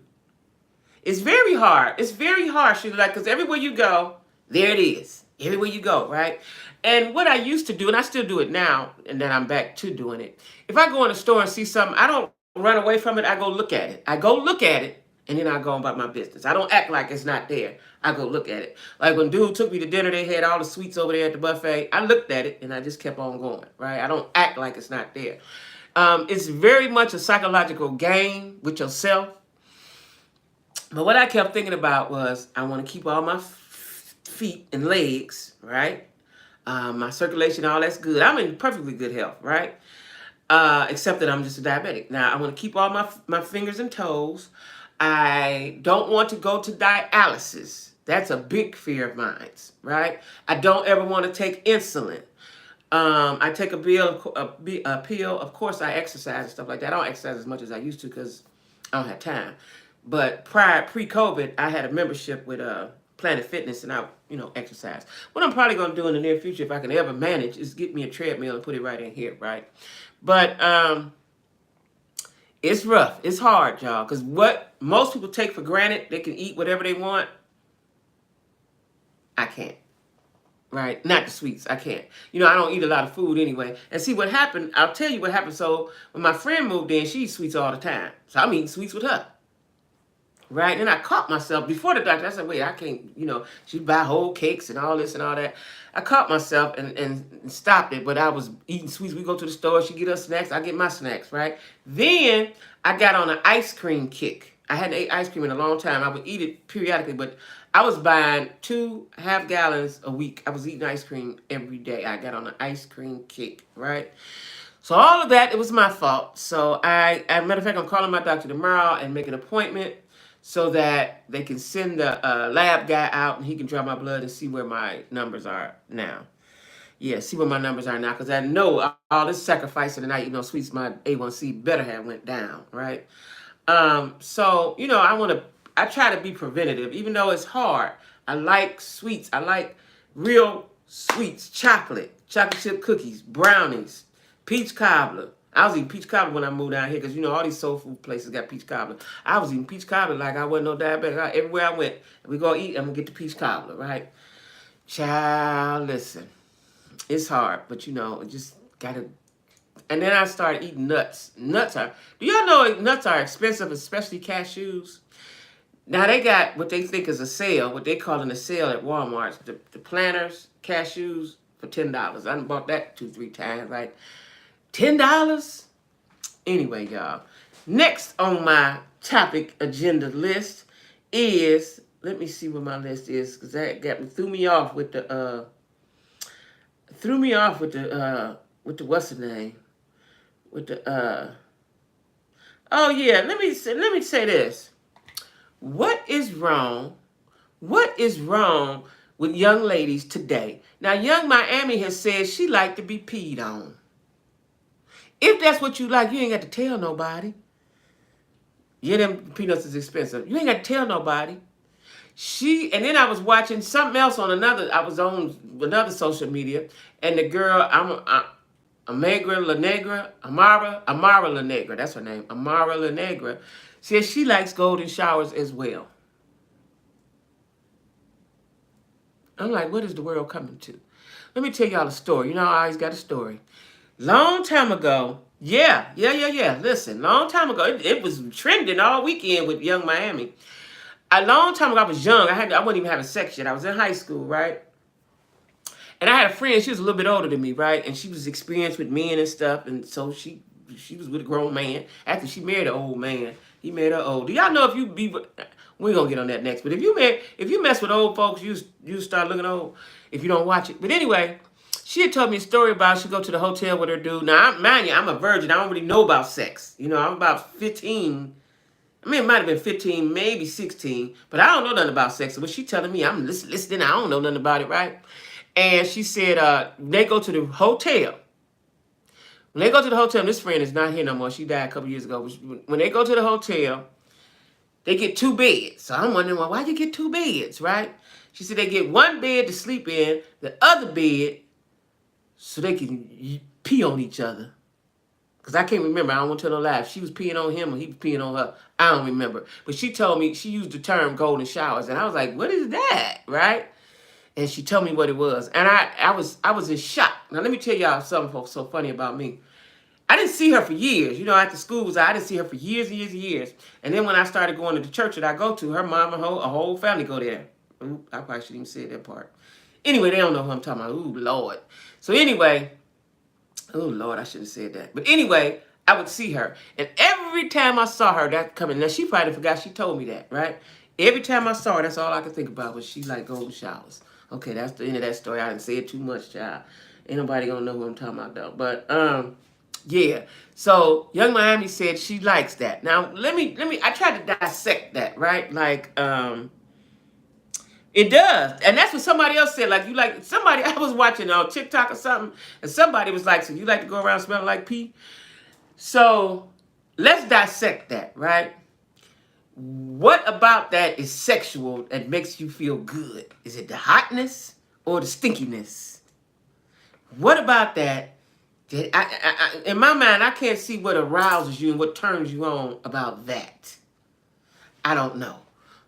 It's very hard. It's very hard, Sheila, because everywhere you go, there it is. Everywhere you go, right? And what I used to do, and I still do it now, and then I'm back to doing it. If I go in a store and see something, I don't run away from it. I go look at it. And then I go about my business. I don't act like it's not there. I go look at it. Like when dude took me to dinner, they had all the sweets over there at the buffet. I looked at it and I just kept on going, right? I don't act like it's not there. It's very much a psychological game with yourself. But what I kept thinking about was I want to keep all my feet and legs, right? My circulation, all that's good. I'm in perfectly good health, right? Except that I'm just a diabetic. Now, I want to keep all my fingers and toes. I don't want to go to dialysis. That's a big fear of mine, right? I don't ever want to take insulin. I take a pill. Of course, I exercise and stuff like that. I don't exercise as much as I used to because I don't have time. But pre-COVID, I had a membership with Planet Fitness, and I, exercise. What I'm probably going to do in the near future, if I can ever manage, is get me a treadmill and put it right in here, right? But it's rough. It's hard, y'all, because what most people take for granted, they can eat whatever they want. I can't. Right? Not the sweets. I can't. I don't eat a lot of food anyway. And see what happened, I'll tell you what happened. So when my friend moved in, she eats sweets all the time. So I'm eating sweets with her. Right? And I caught myself before the doctor. I said, wait, I can't, she'd buy whole cakes and all this and all that. I caught myself and stopped it, but I was eating sweets. We go to the store, she get her snacks, I get my snacks, right? Then I got on an ice cream kick. I hadn't ate ice cream in a long time. I would eat it periodically, but I was buying 2.5 gallons a week. I was eating ice cream every day. I got on an ice cream kick, right? So all of that, it was my fault. So matter of fact, I'm calling my doctor tomorrow and make an appointment so that they can send the lab guy out and he can draw my blood and see where my numbers are now. Yeah, see where my numbers are now, because I know all this sacrificing and I eat no sweets, my A1C better have went down, right? So, I try to be preventative, even though it's hard. I like sweets. I like real sweets, chocolate chip cookies, brownies, peach cobbler. I was eating peach cobbler when I moved down here because, all these soul food places got peach cobbler. I was eating peach cobbler like I wasn't no diabetic. Everywhere I went, we go eat, I'm going to get the peach cobbler, right? Child, listen, it's hard, but, just got to. And then I started eating nuts. Do y'all know nuts are expensive, especially cashews? Now they got what they think is a sale, what they call a sale at Walmart. The planters, cashews for $10. I done bought that 2-3 times, like $10. Anyway, y'all. Next on my topic agenda list is, let me see what my list is, because that threw me off with the what's the name? With the oh yeah, let me say this. What is wrong? What is wrong with young ladies today? Now, Young Miami has said she like to be peed on. If that's what you like, you ain't got to tell nobody. Yeah, them peanuts is expensive. You ain't got to tell nobody. And then I was watching something else on I was on another social media, and the girl, Amara La Negra, that's her name, Amara La Negra, says she likes golden showers as well. I'm like, what is the world coming to? Let me tell y'all a story. I always got a story. Long time ago, yeah. Listen, long time ago, it was trending all weekend with Young Miami. A long time ago, I was young. I wasn't even having sex yet. I was in high school, right? And I had a friend, she was a little bit older than me, right? And she was experienced with men and stuff. And so she was with a grown man. After she married an old man, he married her old. Do y'all know if you be, we're going to get on that next. But if you mess with old folks, you start looking old if you don't watch it. But anyway, she had told me a story about she go to the hotel with her dude. Now, mind you, I'm a virgin. I don't really know about sex. I'm about 15. I mean, it might have been 15, maybe 16. But I don't know nothing about sex. So what she telling me, I'm listening. I don't know nothing about it, right? And she said they go to the hotel. When they go to the hotel, this friend is not here no more. She died a couple years ago. When they go to the hotel, they get 2 beds. So I'm wondering, well, why you get 2 beds, right? She said they get 1 bed to sleep in, the other bed so they can pee on each other. Because I can't remember. I don't want to tell no lies. She was peeing on him or he was peeing on her. I don't remember. But she told me, she used the term golden showers. And I was like, what is that, right? And she told me what it was. And I was in shock. Now, let me tell y'all something so funny about me. I didn't see her for years. You know, after school was out, I didn't see her for years and years and years. And then when I started going to the church that I go to, her mom and a whole family go there. Ooh, I probably shouldn't even say that part. Anyway, they don't know who I'm talking about. Ooh, Lord. So anyway, oh Lord, I shouldn't have said that. But anyway, I would see her. And every time I saw her, that coming. Now she probably forgot she told me that, right? Every time I saw her, that's all I could think about was she like golden showers. Okay, that's the end of that story. I didn't say it too much, child. Ain't nobody gonna know who I'm talking about though. But yeah. So Young Miami said she likes that. Now let me I tried to dissect that, right? Like it does. And that's what somebody else said. Like, you like, somebody, I was watching on TikTok or something, and somebody was like, so you like to go around smelling like pee? So let's dissect that, right? What about that is sexual that makes you feel good? Is it the hotness or the stinkiness? What about that? In my mind, I can't see what arouses you and what turns you on about that. I don't know.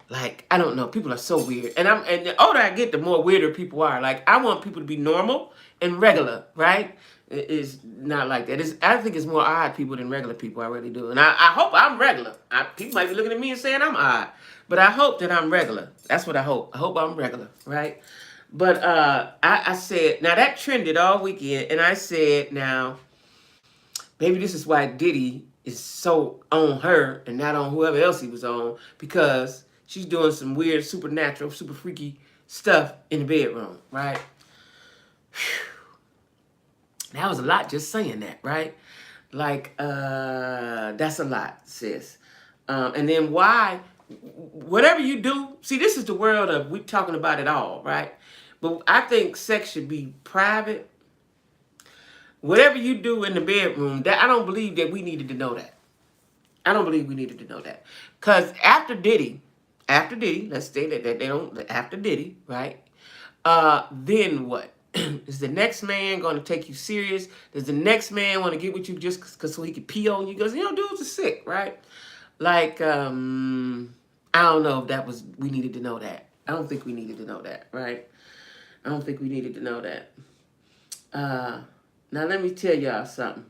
Like, I don't know. People are so weird. And the older I get, the more weirder people are. Like, I want people to be normal and regular, right? It's not like that. I think it's more odd people than regular people. I really do. And I hope I'm regular. People might be looking at me and saying I'm odd. But I hope that I'm regular. That's what I hope. I hope I'm regular, right? But I said, now that trended all weekend. And I said, now, maybe this is why Diddy is so on her and not on whoever else he was on, because she's doing some weird, supernatural, super freaky stuff in the bedroom, right? Whew. That was a lot just saying that, right? Like, that's a lot, sis. And then why, whatever you do, see, this is the world of, we talking about it all, right? But I think sex should be private. Whatever you do in the bedroom, that I don't believe that we needed to know that. I don't believe we needed to know that. Because after Diddy, let's say that they don't, after Diddy, right? Then what? Is the next man going to take you serious? Does the next man want to get with you just because so he can pee on you? Because, you know, dudes are sick, right? Like, I don't know if that was, we needed to know that. I don't think we needed to know that, right? I don't think we needed to know that. Now, let me tell y'all something.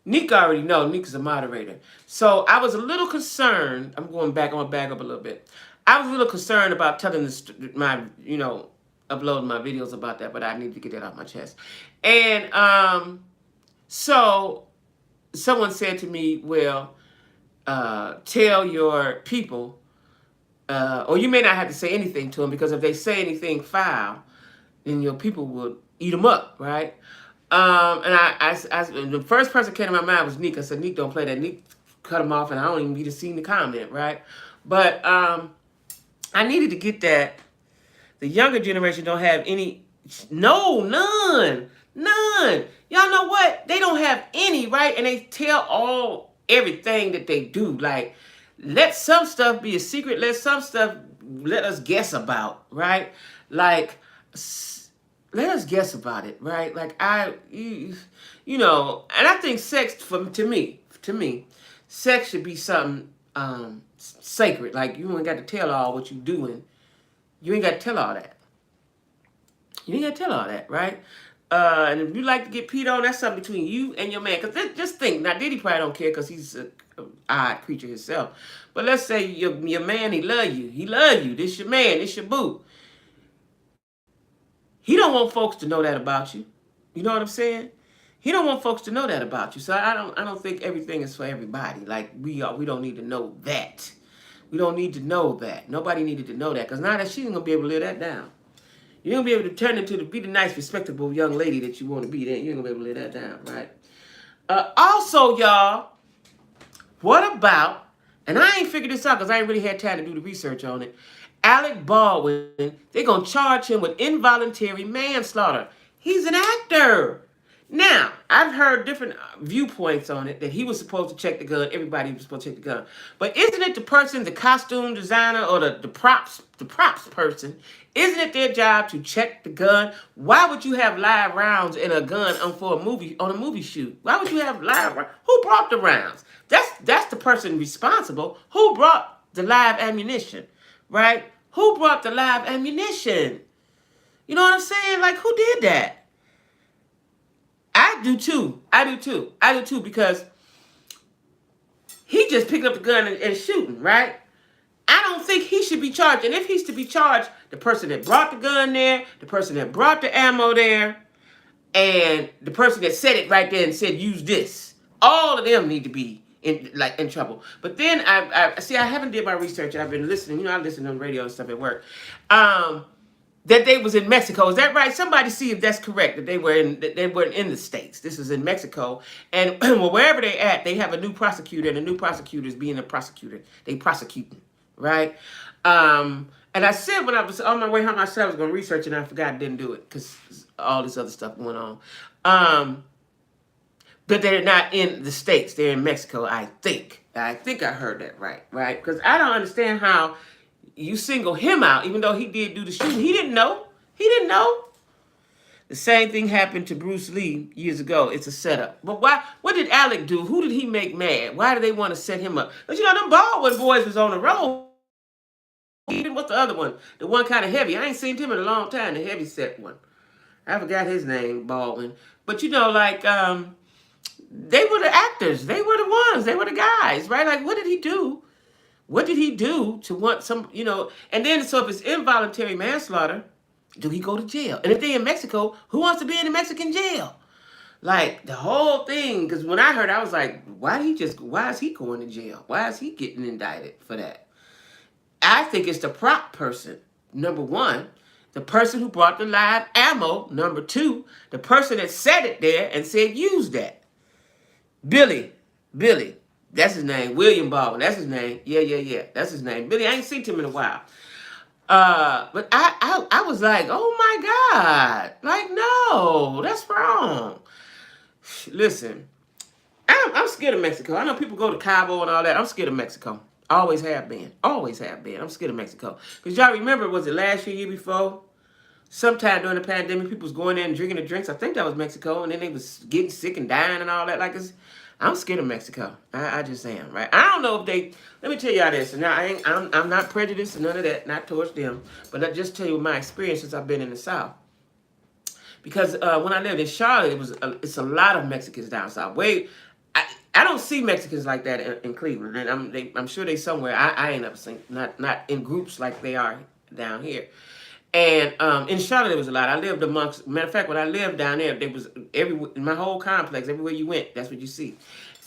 Nick already know. Nick is a moderator. So I was a little concerned. I'm going back. I'm going to back up a little bit. I was a little concerned about telling uploading my videos about that, but I need to get that off my chest. And so someone said to me, well, tell your people, or you may not have to say anything to them, because if they say anything foul, then your people will eat them up, right? And the first person that came to my mind was Nick. I said, Nick, don't play that. Nick cut him off, and I don't even need to see the comment, right? But I needed to get that. The younger generation don't have any, none. Y'all know what? They don't have any, right? And they tell everything that they do. Like, let some stuff be a secret. Let some stuff let us guess about, right? Like, let us guess about it, right? Like, and I think sex, to me, sex should be something sacred. Like, you ain't got to tell all what you doing. You ain't got to tell all that. Right? And if you like to get peed on, that's something between you and your man. Because just think, now Diddy probably don't care because he's an odd creature himself. But let's say your man, he love you. This your man. This your boo. He don't want folks to know that about you. You know what I'm saying? He don't want folks to know that about you. So I don't think everything is for everybody. Like, we don't need to know that. We don't need to know that. Nobody needed to know that. Because now that she ain't going to be able to live that down. You're going to be able to turn into be the nice, respectable young lady that you want to be. Then you're going to be able to live that down, right? Also, y'all, what about, and I ain't figured this out because I ain't really had time to do the research on it, Alec Baldwin, they're going to charge him with involuntary manslaughter. He's an actor. Now, I've heard different viewpoints on it, that he was supposed to check the gun. Everybody was supposed to check the gun. But isn't it the person, the costume designer or the props person, isn't it their job to check the gun? Why would you have live rounds in a gun on a movie shoot? Why would you have live rounds? Who brought the rounds? That's the person responsible. Who brought the live ammunition, right? Who brought the live ammunition? You know what I'm saying? Like, who did that? do too. I do too. I do too because he just picked up the gun and shooting, right? I don't think he should be charged. And if he's to be charged, the person that brought the gun there, the person that brought the ammo there, and the person that said it right there and said use this, all of them need to be in trouble. But then I see I haven't did my research and I've been listening. You know, I listen on radio and stuff at work. That they was in Mexico. Is that right? Somebody see if that's correct. That they weren't in the States. This is in Mexico. And well, wherever they at, they have a new prosecutor, and the new prosecutor is being a prosecutor. They prosecuting, right? And I said when I was on my way home, I said I was going to research it, and I forgot I didn't do it because all this other stuff going on. But they're not in the States. They're in Mexico, I think. I think I heard that right? Because I don't understand how you single him out, even though he did do the shooting. He didn't know. He didn't know. The same thing happened to Bruce Lee years ago. It's a setup. But why? What did Alec do? Who did he make mad? Why do they want to set him up? Because, you know, them Baldwin boys was on the road. Even what's the other one? The one kind of heavy. I ain't seen him in a long time, the heavy set one. I forgot his name, Baldwin. But, you know, like, they were the actors. They were the ones. They were the guys, right? Like, what did he do? What did he do to want some, you know? And then, so if it's involuntary manslaughter, do he go to jail? And if they're in Mexico, who wants to be in a Mexican jail? Like, the whole thing, because when I heard, I was like, why is he going to jail? Why is he getting indicted for that? I think it's the prop person, number one. The person who brought the live ammo, number two. The person that set it there and said, use that. Billy. That's his name. William Baldwin. That's his name. Yeah. That's his name. Billy, I ain't seen him in a while. But I was like, oh my God. Like, no, that's wrong. Listen, I'm scared of Mexico. I know people go to Cabo and all that. I'm scared of Mexico. Always have been. Always have been. I'm scared of Mexico. Because y'all remember, was it last year before? Sometime during the pandemic, people was going there and drinking the drinks. I think that was Mexico. And then they was getting sick and dying and all that. Like, I'm scared of Mexico. I just am, right? I don't know if they. Let me tell y'all this. And I'm not prejudiced and none of that, not towards them. But I just tell you my experience since I've been in the South. Because when I lived in Charlotte, it's a lot of Mexicans down south. I don't see Mexicans like that in Cleveland, and I'm sure they somewhere. I ain't never seen not in groups like they are down here. And in Charlotte, there was a lot. I lived amongst. Matter of fact, when I lived down there, there was in my whole complex. Everywhere you went, that's what you see.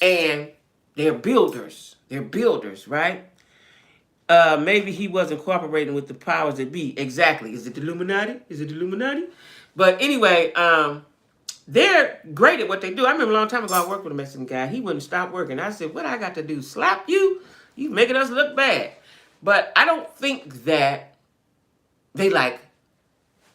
And they're builders. They're builders, right? Maybe he wasn't cooperating with the powers that be. Exactly. Is it the Illuminati? Is it the Illuminati? But anyway, they're great at what they do. I remember a long time ago, I worked with a Mexican guy. He wouldn't stop working. I said, what I got to do? Slap you? You making us look bad. But I don't think that they like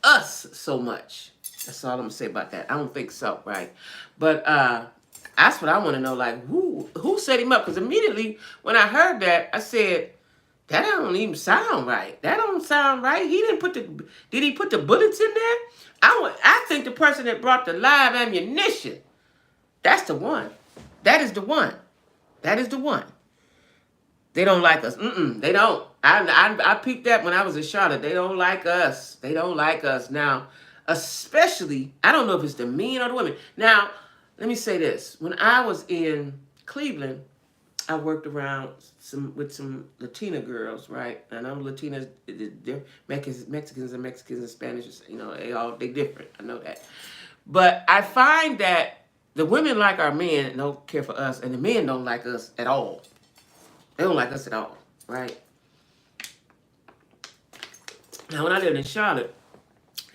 us so much. That's all I'm going to say about that. I don't think so, right? But that's what I want to know. Like, who set him up? Because immediately when I heard that, I said, that don't even sound right. That don't sound right. He didn't did he put the bullets in there? I think the person that brought the live ammunition, that's the one. That is the one. That is the one. They don't like us. They don't. I peeped that when I was in Charlotte. They don't like us. They don't like us. Now, especially, I don't know if it's the men or the women. Now, let me say this. When I was in Cleveland, I worked around with some Latina girls, right? And I'm Latinas, they're Mexicans and Spanish, you know, they different. I know that. But I find that the women like our men and don't care for us, and the men don't like us at all. They don't like us at all, right? Now, when I lived in Charlotte,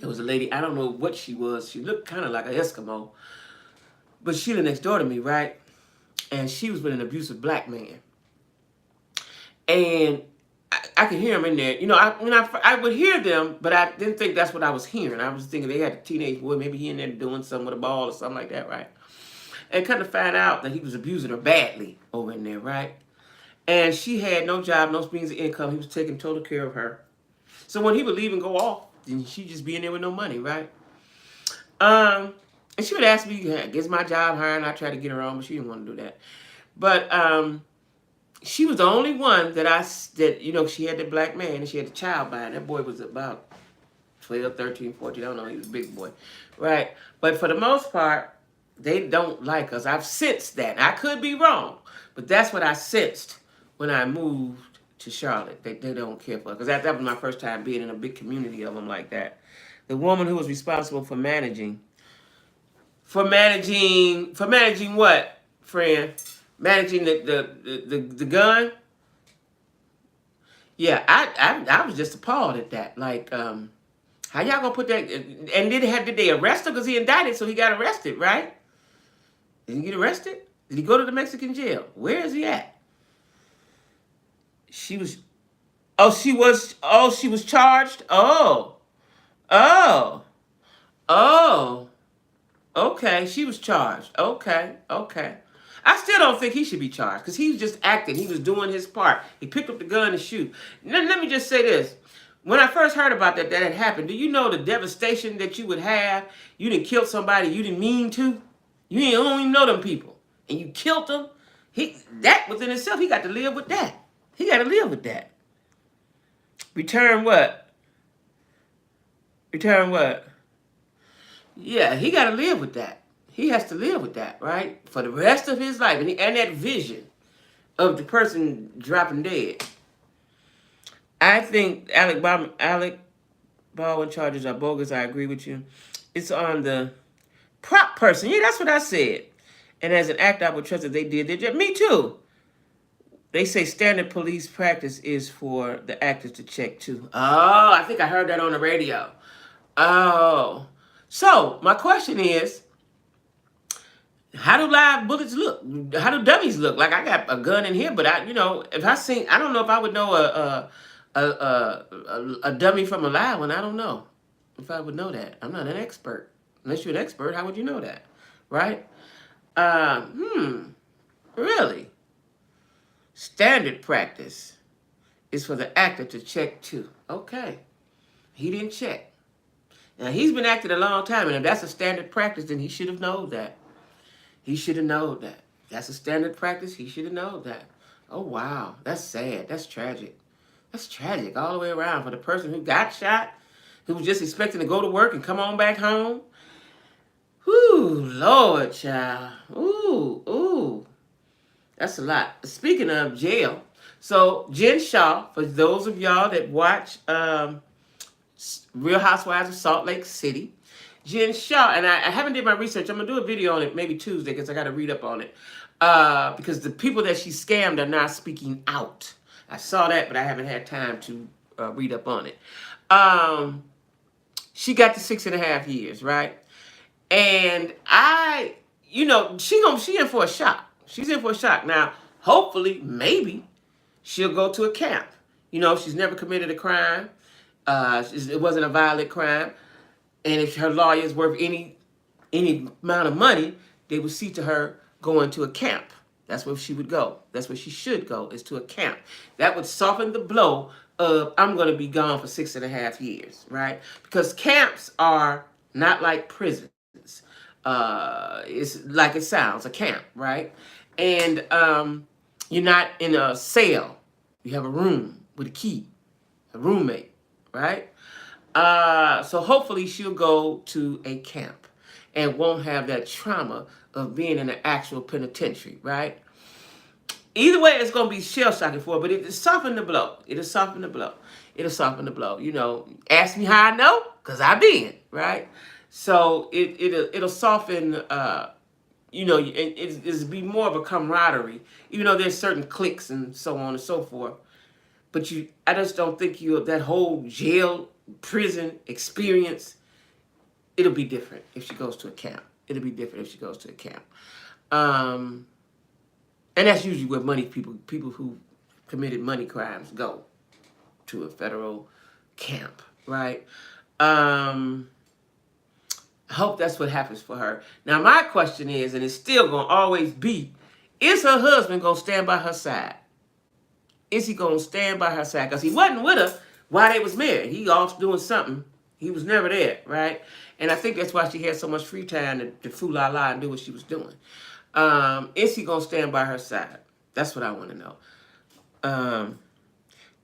there was a lady, I don't know what she was. She looked kind of like an Eskimo. But she lived next door to me, right? And she was with an abusive black man. And I could hear him in there. You know, I would hear them, but I didn't think that's what I was hearing. I was thinking they had a teenage boy, maybe he in there doing something with a ball or something like that, right? And kind of find out that he was abusing her badly over in there, right? And she had no job, no means of income. He was taking total care of her. So when he would leave and go off, then she'd just be in there with no money, right? And she would ask me, gets my job hired, and I tried to get her on, but she didn't want to do that. But she was the only one that you know, she had the black man, and she had a child by her. That boy was about 12, 13, 14, I don't know, he was a big boy, right? But for the most part, They don't like us. I've sensed that. I could be wrong, but that's what I sensed when I moved to Charlotte. They don't care for us because that was my first time being in a big community of them like that. The woman who was responsible for managing what, friend? Managing the gun. Yeah, I was just appalled at that. Like, how y'all gonna put that? And did they arrest him because he indicted, so he got arrested, right? Did he get arrested? Did he go to the Mexican jail? Where is he at? She was. Oh, she was. Oh, she was charged. Oh, oh, oh. Okay, she was charged. Okay, okay. I still don't think he should be charged because he was just acting. He was doing his part. He picked up the gun to shoot. Let me just say this. When I first heard about that had happened, do you know the devastation that you would have? You didn't kill somebody you didn't mean to. You don't even know them people. And you killed them. That within itself, he got to live with that. He got to live with that. Return what? Return what? Yeah, he got to live with that. He has to live with that, right? For the rest of his life. And that vision of the person dropping dead. I think Alec Baldwin charges are bogus. I agree with you. It's on the prop person. Yeah, that's what I said. And as an actor, I would trust that they did their job. Me too. They say standard police practice is for the actors to check too. Oh, I think I heard that on the radio. Oh. So, my question is, how do live bullets look? How do dummies look? Like, I got a gun in here, but I don't know if I would know a dummy from a live one. I don't know if I would know that. I'm not an expert. Unless you're an expert, how would you know that? Right? Really? Standard practice is for the actor to check too. Okay. He didn't check. Now, he's been acting a long time, and if that's a standard practice, then he should have known that. He should have known that. That's a standard practice. He should have known that. Oh, wow. That's sad. That's tragic. That's tragic all the way around for the person who got shot, who was just expecting to go to work and come on back home. Whoo, Lord, child. Ooh. That's a lot. Speaking of jail, so Jen Shaw, for those of y'all that watch Real Housewives of Salt Lake City, Jen Shaw, and I haven't did my research. I'm going to do a video on it maybe Tuesday because I got to read up on it. Because the people that she scammed are not speaking out. I saw that, but I haven't had time to read up on it. She got the 6.5 years, right? And she in for a shock. She's in for a shock. Now, hopefully, maybe, she'll go to a camp. She's never committed a crime. It wasn't a violent crime. And if her lawyer is worth any amount of money, they would see to her going to a camp. That's where she would go. That's where she should go, is to a camp. That would soften the blow of, I'm going to be gone for 6.5 years, right? Because camps are not like prisons. It's like it sounds, a camp, right? And you're not in a cell. You have a room with a key, a roommate, right? So hopefully she'll go to a camp and won't have that trauma of being in an actual penitentiary, right? Either way, it's going to be shell-shocking for her, but it'll soften the blow. It'll soften the blow. It'll soften the blow. Ask me how I know, because I've been, right? So it'll soften, it'll be more of a camaraderie, even though there's certain cliques and so on and so forth. But I just don't think that whole jail, prison experience, it'll be different if she goes to a camp. It'll be different if she goes to a camp. And that's usually where people who committed money crimes go, to a federal camp, right? I hope that's what happens for her. Now, my question is, and it's still going to always be, is her husband going to stand by her side? Is he going to stand by her side? Because he wasn't with her while they was married. He off doing something. He was never there, right? And I think that's why she had so much free time to fool la la and do what she was doing. Is he going to stand by her side? That's what I want to know.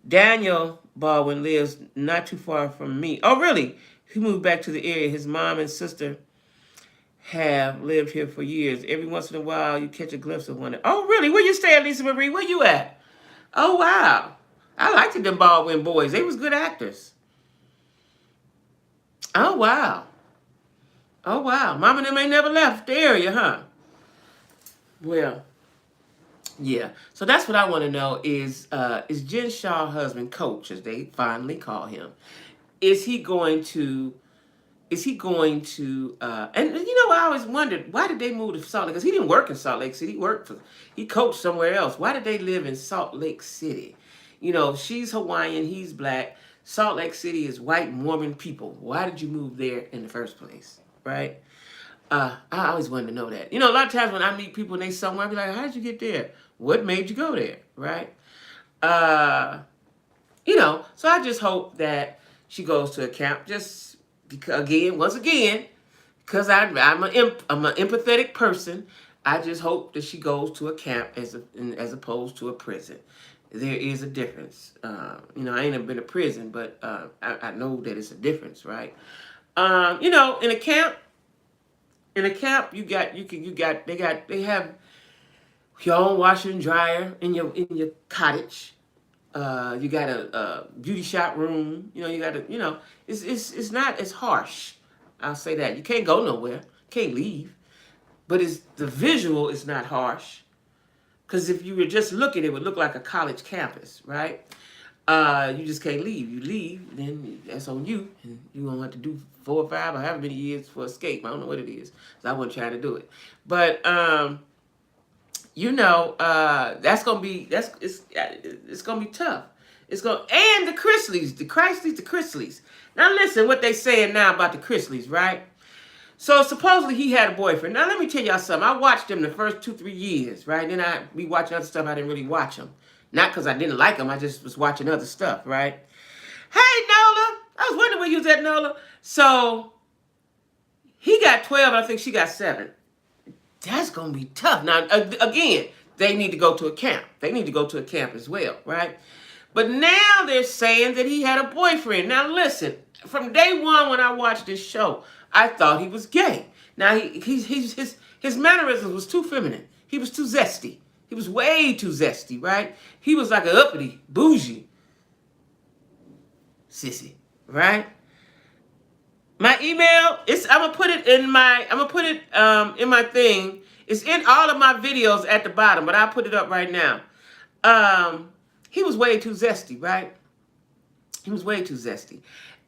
Daniel Baldwin lives not too far from me. Oh, really? He moved back to the area. His mom and sister have lived here for years. Every once in a while, you catch a glimpse of one. Oh, really? Where you stay at, Lisa Marie? Where you at? Oh, wow. I liked them Baldwin boys. They was good actors. Oh, wow. Oh, wow. Mama and them ain't never left the area, huh? Well, yeah. So that's what I want to know is Jen Shaw's husband, Coach, as they finally call him, is he going to and I always wondered, why did they move to Salt Lake? Because he didn't work in Salt Lake City. He coached somewhere else. Why did they live in Salt Lake City? She's Hawaiian, he's black. Salt Lake City is white Mormon people. Why did you move there in the first place? Right? I always wanted to know that. A lot of times when I meet people and they somewhere, I be like, how did you get there? What made you go there? Right? Uh, so I just hope that she goes to a camp just because, once again, because I'm an empathetic person. I just hope that she goes to a camp as opposed to a prison. There is a difference. I ain't never been to prison, but I know that it's a difference, right? In a camp, they have your own washer and dryer in your cottage. You got a beauty shop room. You got it's not as harsh. I'll say that. You can't go nowhere. Can't leave. But the visual is not harsh. Because if you were just looking, it would look like a college campus, right? You just can't leave. You leave, then that's on you. And you're going to have to do 4 or 5 or however many years for escape. I don't know what it is. So I wasn't trying to do it. But, that's going to be, it's going to be tough. And the Chrisleys. Now listen what they saying now about the Chrisleys, right? So supposedly he had a boyfriend. Now let me tell y'all something. I watched him the first 2-3 years, right? Then I be watching other stuff. I didn't really watch him. Not because I didn't like him. I just was watching other stuff, right? Hey, Nola. I was wondering where you was at, Nola. So he got 12, and I think she got 7. That's going to be tough. Now, again, they need to go to a camp. They need to go to a camp as well, right? But now they're saying that he had a boyfriend. Now, listen. From day one when I watched this show, I thought he was gay. Now, his mannerisms was too feminine. He was too zesty. He was way too zesty, right? He was like a uppity, bougie sissy, right? My email, I'm gonna put it in my thing. It's in all of my videos at the bottom, but I'll put it up right now. He was way too zesty, right? He was way too zesty.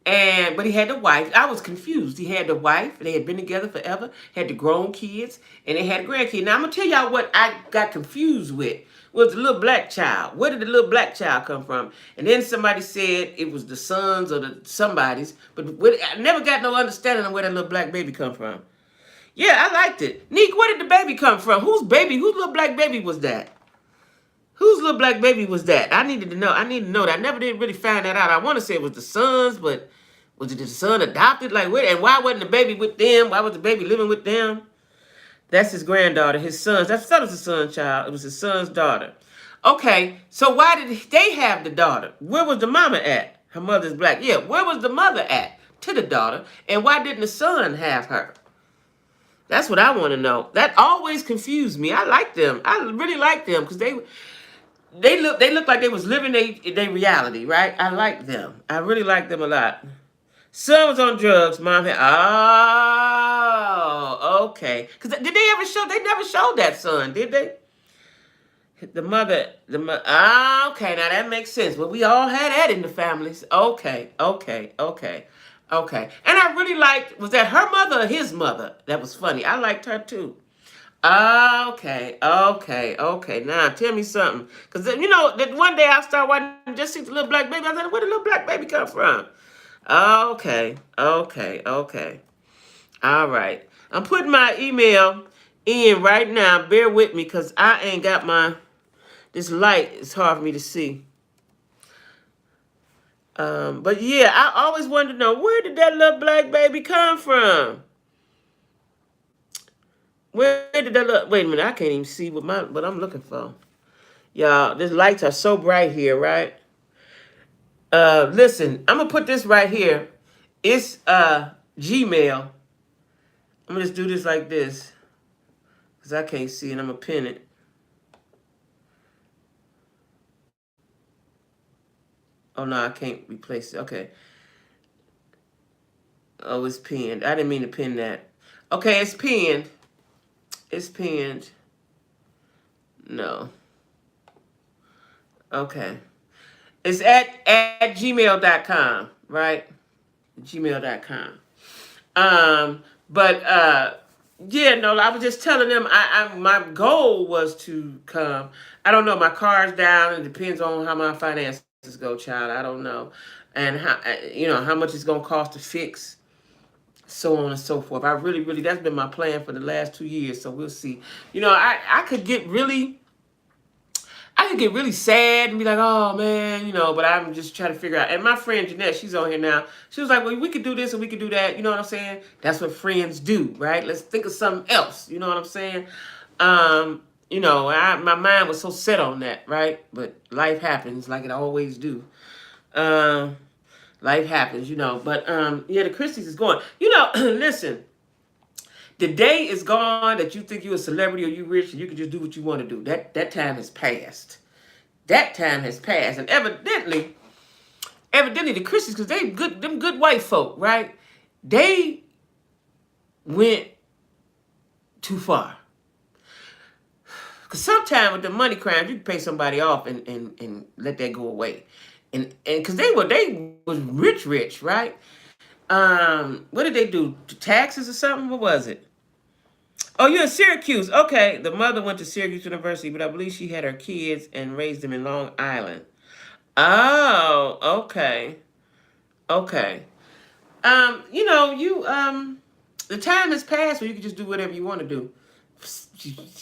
But he had the wife. I was confused. He had the wife. They had been together forever. Had the grown kids. And they had a grandkid. Now, I'm going to tell y'all what I got confused with. Was the little black child. Where did the little black child come from? And then somebody said it was the sons or the somebody's. But I never got no understanding of where that little black baby come from. Yeah, I liked it. Neek, where did the baby come from? Whose little black baby was that? Whose little black baby was that? I need to know that. I never did really find that out. I want to say it was the sons, but was it the son adopted? Like, where? And why wasn't the baby with them? Why was the baby living with them? That's his granddaughter, his son's. That was his son's child. It was his son's daughter. Okay, so why did they have the daughter? Where was the mama at? Her mother's black. Yeah, where was the mother at to the daughter? And why didn't the son have her? That's what I want to know. That always confused me. I like them. I really like them because they look like they was living their reality, right? I like them. I really like them a lot. Son was on drugs. Mom had. Oh, okay. Because did they ever show? They never showed that son, did they? The mother. Okay. Now that makes sense. But we all had that in the families. Okay. And I really liked. Was that her mother or his mother? That was funny. I liked her too. Okay. Now tell me something. Because that one day I started watching, just see the little black baby. I said, where did the little black baby come from? Okay. All right. I'm putting my email in right now. Bear with me because I ain't got this light. It's hard for me to see. But yeah, I always wanted to know, where did that little black baby come from? Where did that look? Wait a minute, I can't even see what I'm looking for. Y'all, these lights are so bright here, right? Listen, I'm gonna put this right here. It's Gmail. I'm gonna just do this like this because I can't see it. I'm gonna pin it. Oh no, I can't replace it. Okay. Oh, it's pinned. I didn't mean to pin that. Okay, it's pinned. It's pinned. No. Okay. It's at gmail.com, right? Gmail.com. But yeah, no, I was just telling them my goal was to come. I don't know, my car's down. It depends on how my finances go, child. I don't know. And how how much it's gonna cost to fix, so on and so forth. I really, really, that's been my plan for the last 2 years. So we'll see. I could get really sad and be like, oh man, but I'm just trying to figure out. And my friend Jeanette, she's on here now. She was like, well, we could do this and we could do that. You know what I'm saying? That's what friends do, right? Let's think of something else. You know what I'm saying? My mind was so set on that, right? But life happens like it always do. Um, Life happens, But yeah, the Christies is going. Listen, the day is gone that you think you're a celebrity or you rich and you can just do what you want to do. That time has passed. That time has passed, and evidently the Christians, because they good, them good white folk, right? They went too far. Because sometimes with the money crimes, you can pay somebody off and let that go away, and because they was rich, right? What did they do? Taxes or something? What was it? Oh, you're in Syracuse. Okay, the mother went to Syracuse University, but I believe she had her kids and raised them in Long Island. Oh, okay. Okay. The time has passed where you can just do whatever you want to do.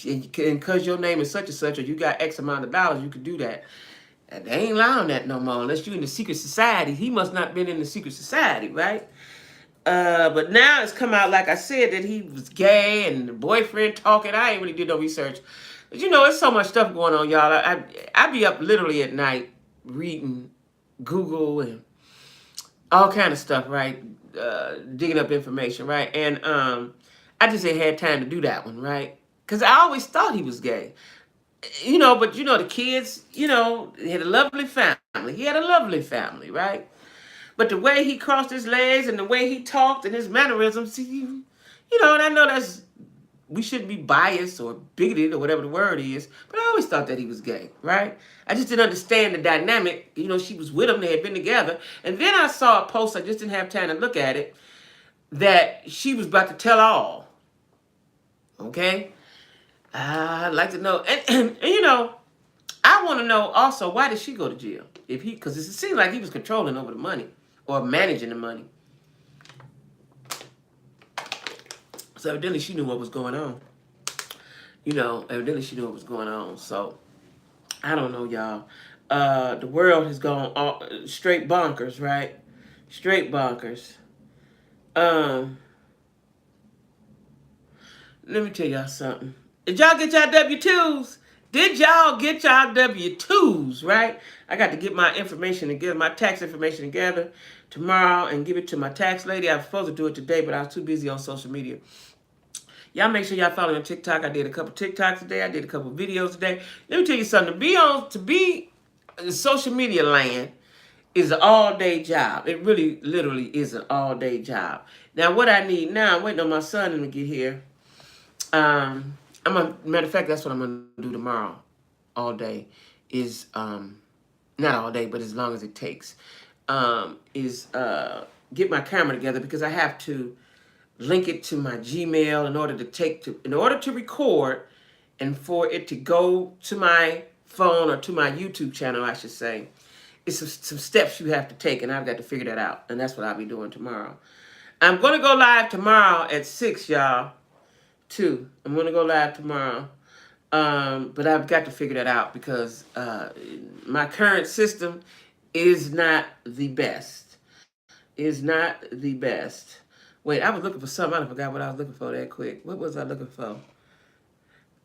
And because your name is such and such, or you got X amount of dollars, you can do that. And they ain't allowing that no more unless you're in the secret society. He must not been in the secret society, right? But now it's come out, like I said, that he was gay and the boyfriend talking. I ain't really did no research. But there's so much stuff going on, y'all. I be up literally at night reading Google and all kind of stuff, right? Digging up information, right? And I just ain't had time to do that one, right? Because I always thought he was gay. But the kids, he had a lovely family. He had a lovely family, right? But the way he crossed his legs and the way he talked and his mannerisms, and I know we shouldn't be biased or bigoted or whatever the word is, but I always thought that he was gay, right? I just didn't understand the dynamic. She was with him, they had been together. And then I saw a post, I just didn't have time to look at it, that she was about to tell all. Okay? I'd like to know. And I want to know also, why did she go to jail? Because it seemed like he was controlling over the money or managing the money. So evidently she knew what was going on. Evidently she knew what was going on. So I don't know, y'all. The world has gone straight bonkers, right? Straight bonkers. Let me tell y'all something. Did y'all get y'all W-2s? Did y'all get y'all W-2s, right? I got to get my information together, my tax information together tomorrow and give it to my tax lady. I was supposed to do it today, but I was too busy on social media. Y'all make sure y'all follow me on TikTok. I did a couple TikToks today. I did a couple videos today. Let me tell you something. To be in social media land is an all-day job. It really, literally is an all-day job. Now, what I need now, I'm waiting on my son to get here. Matter of fact, that's what I'm gonna do tomorrow, all day. Is not all day, but as long as it takes. Is get my camera together because I have to link it to my Gmail in order to record, and for it to go to my phone or to my YouTube channel, I should say. It's some steps you have to take, and I've got to figure that out, and that's what I'll be doing tomorrow. I'm gonna go live tomorrow at 6, y'all. I'm gonna go live tomorrow, but I've got to figure that out because my current system is not the best. Is not the best. Wait, I was looking for something. I forgot what I was looking for that quick. What was I looking for?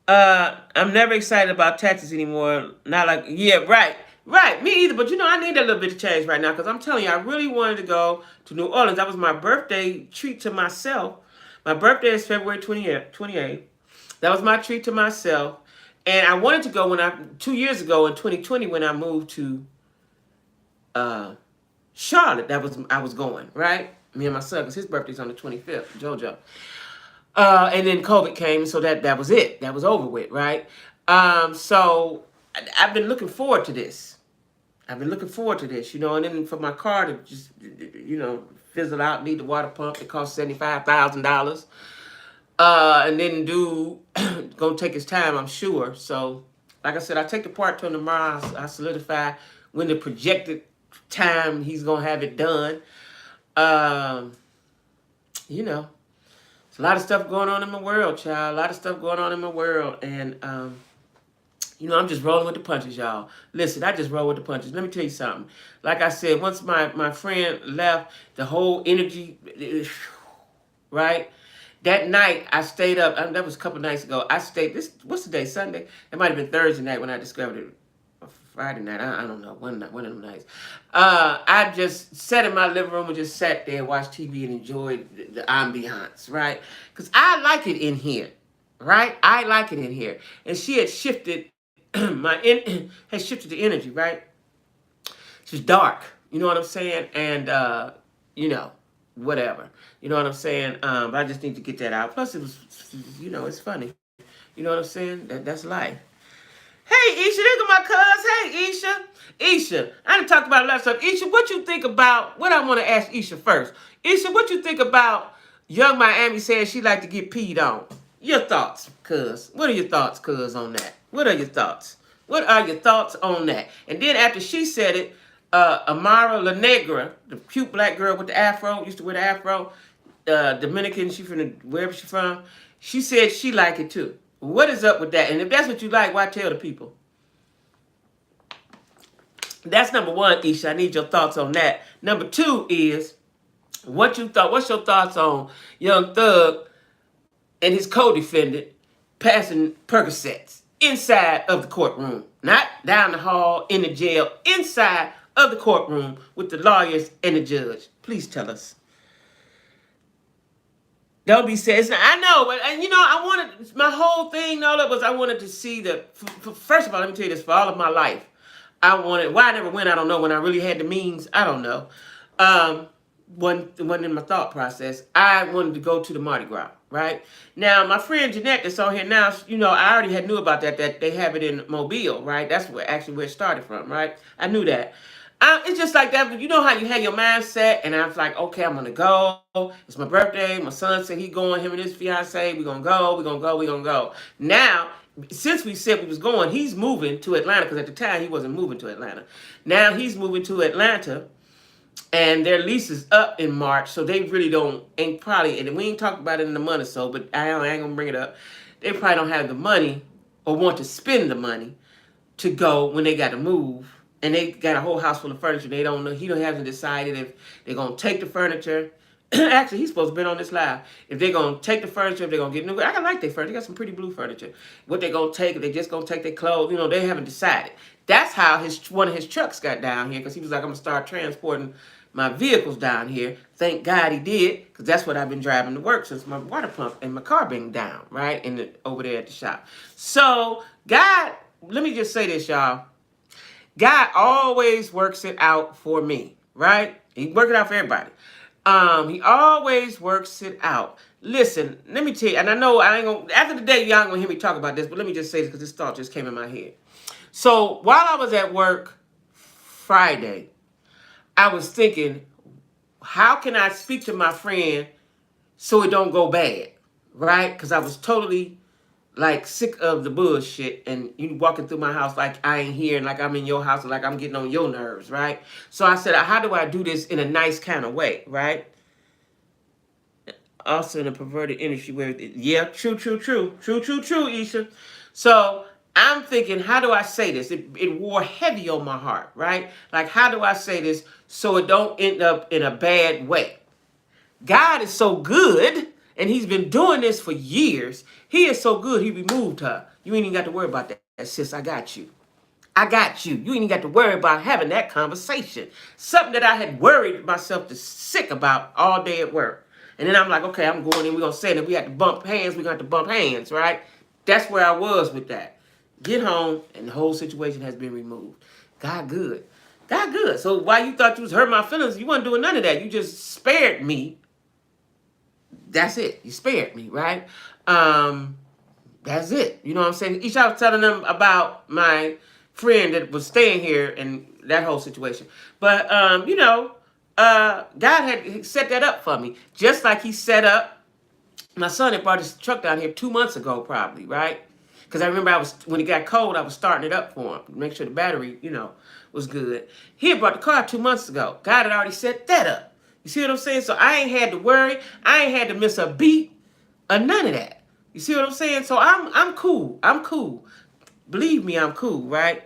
I'm never excited about taxes anymore. Not like, yeah, right. Right, me either. But I need a little bit of change right now because I'm telling you, I really wanted to go to New Orleans. That was my birthday treat to myself. My birthday is February 28th. That was my treat to myself. And I wanted to go 2 years ago in 2020 when I moved to uh, Charlotte. I was going, right? Me and my son, because his birthday's on the 25th, JoJo. And then COVID came, so that was it. That was over with, right? So I've been looking forward to this. And then for my car to just, fizzle out, need the water pump. It costs $75,000. And then dude gonna take his time, I'm sure. So, like I said, I take the part to him tomorrow. I solidify when the projected time he's gonna have it done. Um, you know, there's a lot of stuff going on in my world, child. A lot of stuff going on in my world, and I'm just rolling with the punches, y'all. Listen, I just roll with the punches. Let me tell you something. Like I said, once my friend left, the whole energy, right? That night, I stayed up. That was a couple nights ago. I stayed. What's the day? Sunday? It might have been Thursday night when I discovered it. Or Friday night. I don't know. One of them nights. I just sat in my living room and just sat there, watched TV, and enjoyed the ambiance, right? Because I like it in here, right? I like it in here. And she had shifted had shifted the energy, right? She's dark. You know what I'm saying? And whatever. You know what I'm saying? But I just need to get that out. Plus, it was, it's funny. You know what I'm saying? That's life. Hey, Isha, look at my cuz. Hey, Isha. Isha, I done talked about a lot of stuff. Isha, what you think about, what I want to ask Isha first. Isha, what you think about Young Miami saying she like to get peed on? Your thoughts, cuz. What are your thoughts, cuz, on that? What are your thoughts? What are your thoughts on that? And then after she said it, Amara La Negra, the cute black girl with the afro, used to wear the afro, Dominican, she from wherever she from, she said she like it too. What is up with that? And if that's what you like, why tell the people? That's number one, Isha. I need your thoughts on that. Number two is, what's your thoughts on Young Thug and his co-defendant passing Percocets inside of the courtroom? Not down the hall, in the jail, inside of the courtroom with the lawyers and the judge. Please tell us. Don't be sad. I know, but I wanted, my whole thing, all that was, I wanted to see first of all, let me tell you this, for all of my life, why I never went, I don't know. When I really had the means, I don't know. Wasn't in my thought process. I wanted to go to the Mardi Gras, right? Now, my friend Jeanette that's on here now, I already knew about that they have it in Mobile, right? That's where it started from, right? I knew that. It's just like that. You know how you had your mindset, and I was like, okay, I'm gonna go. It's my birthday. My son said he going. Him and his fiance, we gonna go. We gonna go. We gonna go. Now, since we said we was going, he's moving to Atlanta because at the time he wasn't moving to Atlanta. Now he's moving to Atlanta, and their lease is up in March, so they really ain't probably. And we ain't talked about it in a month or so, but I ain't gonna bring it up. They probably don't have the money or want to spend the money to go when they got to move. And they got a whole house full of furniture. They don't know. He hasn't decided if they're going to take the furniture. Actually, he's supposed to be on this live. If they're going to take the furniture, if they're going to get new. I like their furniture. They got some pretty blue furniture. What they're going to take, if they just going to take their clothes. They haven't decided. That's how one of his trucks got down here. Because he was like, I'm going to start transporting my vehicles down here. Thank God he did. Because that's what I've been driving to work since my water pump and my car being down. Right? Over there at the shop. So, God, let me just say this, y'all. God always works it out for me, right? He works it out for everybody. He always works it out. Listen, let me tell you, and I know I ain't gonna, after the day, y'all ain't gonna hear me talk about this, but let me just say this because this thought just came in my head. So while I was at work Friday, I was thinking, how can I speak to my friend so it don't go bad, right? Because I was totally sick of the bullshit, and you walking through my house like I ain't here, and like I'm in your house, and like I'm getting on your nerves, right? So I said, how do I do this in a nice kind of way, right? Also in a perverted industry where, yeah, true, Isha. So I'm thinking, how do I say this? It wore heavy on my heart, right? Like, how do I say this so it don't end up in a bad way? God is so good, and he's been doing this for years. He is so good, he removed her. You ain't even got to worry about that, sis. I got you. I got you. You ain't even got to worry about having that conversation. Something that I had worried myself to sick about all day at work. And then I'm like, okay, I'm going in. We're going to say that we have to bump hands. We're going to have to bump hands, right? That's where I was with that. Get home, and the whole situation has been removed. God good. God good. So why you thought you was hurting my feelings, you wasn't doing none of that. You just spared me. That's it. You spared me, right? That's it. You know what I'm saying? Each I was telling them about my friend that was staying here and that whole situation. But God had set that up for me. Just like he set up, my son had brought his truck down here 2 months ago, probably, right? Because I remember when it got cold, I was starting it up for him to make sure the battery, was good. He had brought the car 2 months ago. God had already set that up. You see what I'm saying? So I ain't had to worry. I ain't had to miss a beat or none of that. You see what I'm saying? So I'm cool. I'm cool. Believe me, I'm cool, right?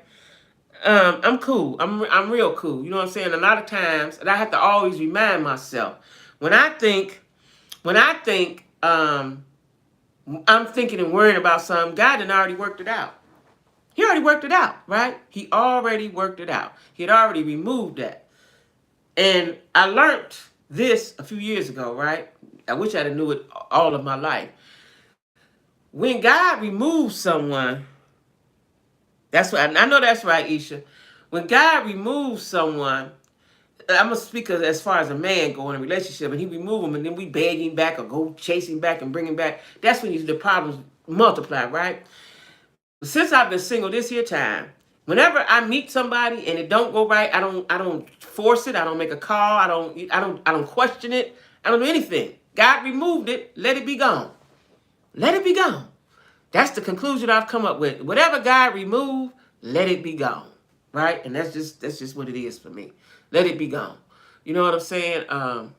I'm cool. I'm real cool. You know what I'm saying? A lot of times, and I have to always remind myself when I think I'm thinking and worrying about something, God had already worked it out. He already worked it out, right? He already worked it out. He had already removed that. And I learned this a few years ago, right? I wish I'd have knew it all of my life. When God removes someone, that's what I know. That's right, Isha. When God removes someone, I'm gonna speak as far as a man go in a relationship, and he remove him, and then we beg him back or go chase him back and bring him back. That's when the problems multiply, right? Since I've been single this here time, whenever I meet somebody and it don't go right, I don't force it. I don't make a call. I don't question it. I don't do anything. God removed it. Let it be gone. Let it be gone. That's the conclusion I've come up with. Whatever God removed, let it be gone. Right? And that's just what it is for me. Let it be gone. You know what I'm saying? And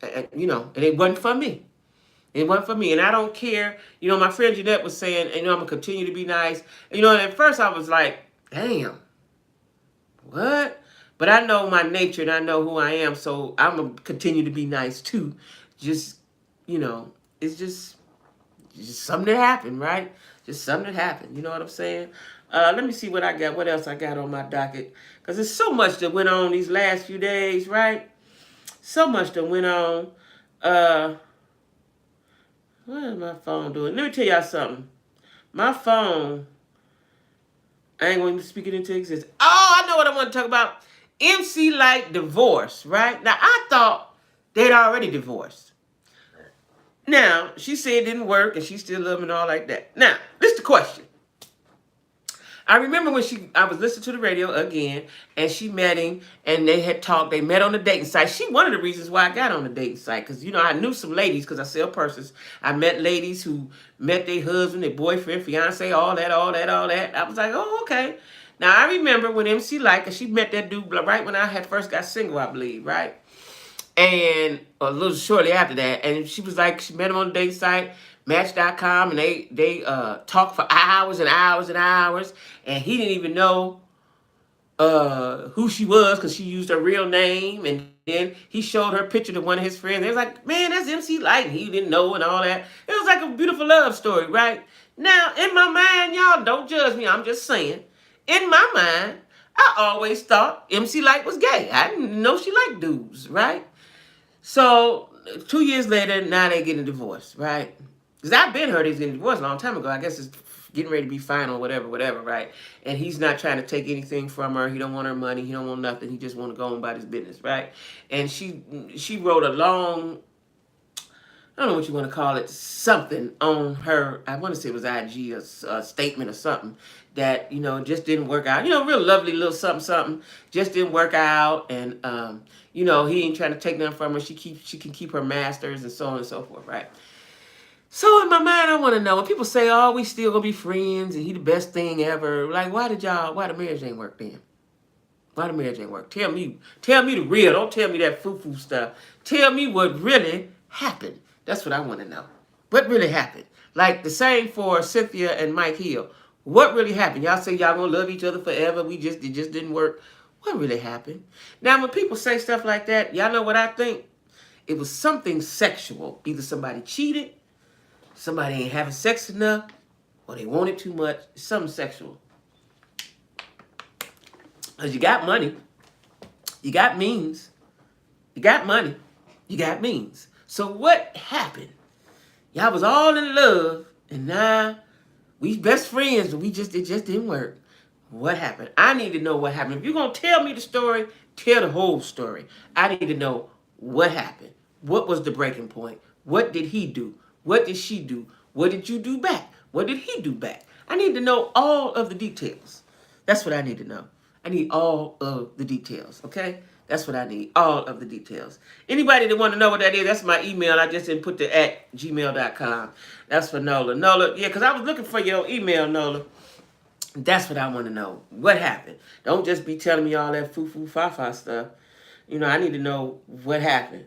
it wasn't for me. It wasn't for me. And I don't care. My friend Jeanette was saying, I'm going to continue to be nice. And at first I was like, damn, what? But I know my nature and I know who I am. So I'm going to continue to be nice too. Just, it's just something that happened, right? Just something that happened. You know what I'm saying? Let me see what I got. What else I got on my docket? Because there's so much that went on these last few days, right? So much that went on. What is my phone doing? Let me tell y'all something. My phone, I ain't going to speak it into existence. Oh, I know what I want to talk about. MC Lyte divorce, right? Now, I thought they'd already divorced. Now, she said it didn't work and she still loved him and all like that. Now, this is the question. I remember when I was listening to the radio again, and she met him, and they had talked. They met on the dating site. She one of the reasons why I got on the dating site, because I knew some ladies, because I sell purses. I met ladies who met their husband, their boyfriend, fiance, all that. I was like, oh, okay. Now I remember when MC Lyte, because she met that dude right when I had first got single, I believe, right? And a little shortly after that, and she was like, she met him on the dating site. Match.com, and they talked for hours and hours and hours, and he didn't even know who she was because she used her real name, and then he showed her picture to one of his friends. They was like, man, that's MC Lyte, and he didn't know and all that. It was like a beautiful love story, right? Now, in my mind, y'all don't judge me, I'm just saying, in my mind, I always thought MC Lyte was gay. I didn't know she liked dudes, right? So 2 years later, now they getting divorced, right? Because I've been heard he's getting divorced a long time ago. I guess it's getting ready to be final, whatever, right? And he's not trying to take anything from her. He don't want her money. He don't want nothing. He just want to go on about his business, right? And she wrote a long, I don't know what you want to call it, something on her, I want to say it was IG, a statement or something, that, just didn't work out. Real lovely little something, just didn't work out. And, he ain't trying to take nothing from her. She can keep her masters and so on and so forth, right? So in my mind, I want to know, when people say, oh, we still going to be friends and he the best thing ever, like, why the marriage ain't work then? Why the marriage ain't work? Tell me the real. Don't tell me that foo-foo stuff. Tell me what really happened. That's what I want to know. What really happened? Like the same for Cynthia and Mike Hill. What really happened? Y'all say y'all going to love each other forever. It just didn't work. What really happened? Now, when people say stuff like that, y'all know what I think? It was something sexual. Either somebody cheated, somebody ain't having sex enough, or they wanted too much. It's something sexual. Because you got money. You got means. You got money. You got means. So what happened? Y'all was all in love, and now we best friends, but it just didn't work. What happened? I need to know what happened. If you're gonna tell me the story, tell the whole story. I need to know what happened. What was the breaking point? What did he do? What did she do? What did you do back? What did he do back? I need to know all of the details. That's what I need to know. I need all of the details, okay? That's what I need, all of the details. Anybody that want to know what that is, that's my email. I just didn't put the at gmail.com. That's for Nola. Nola, yeah, because I was looking for your email, Nola. That's what I want to know. What happened? Don't just be telling me all that foo-foo-fa-fa stuff. I need to know what happened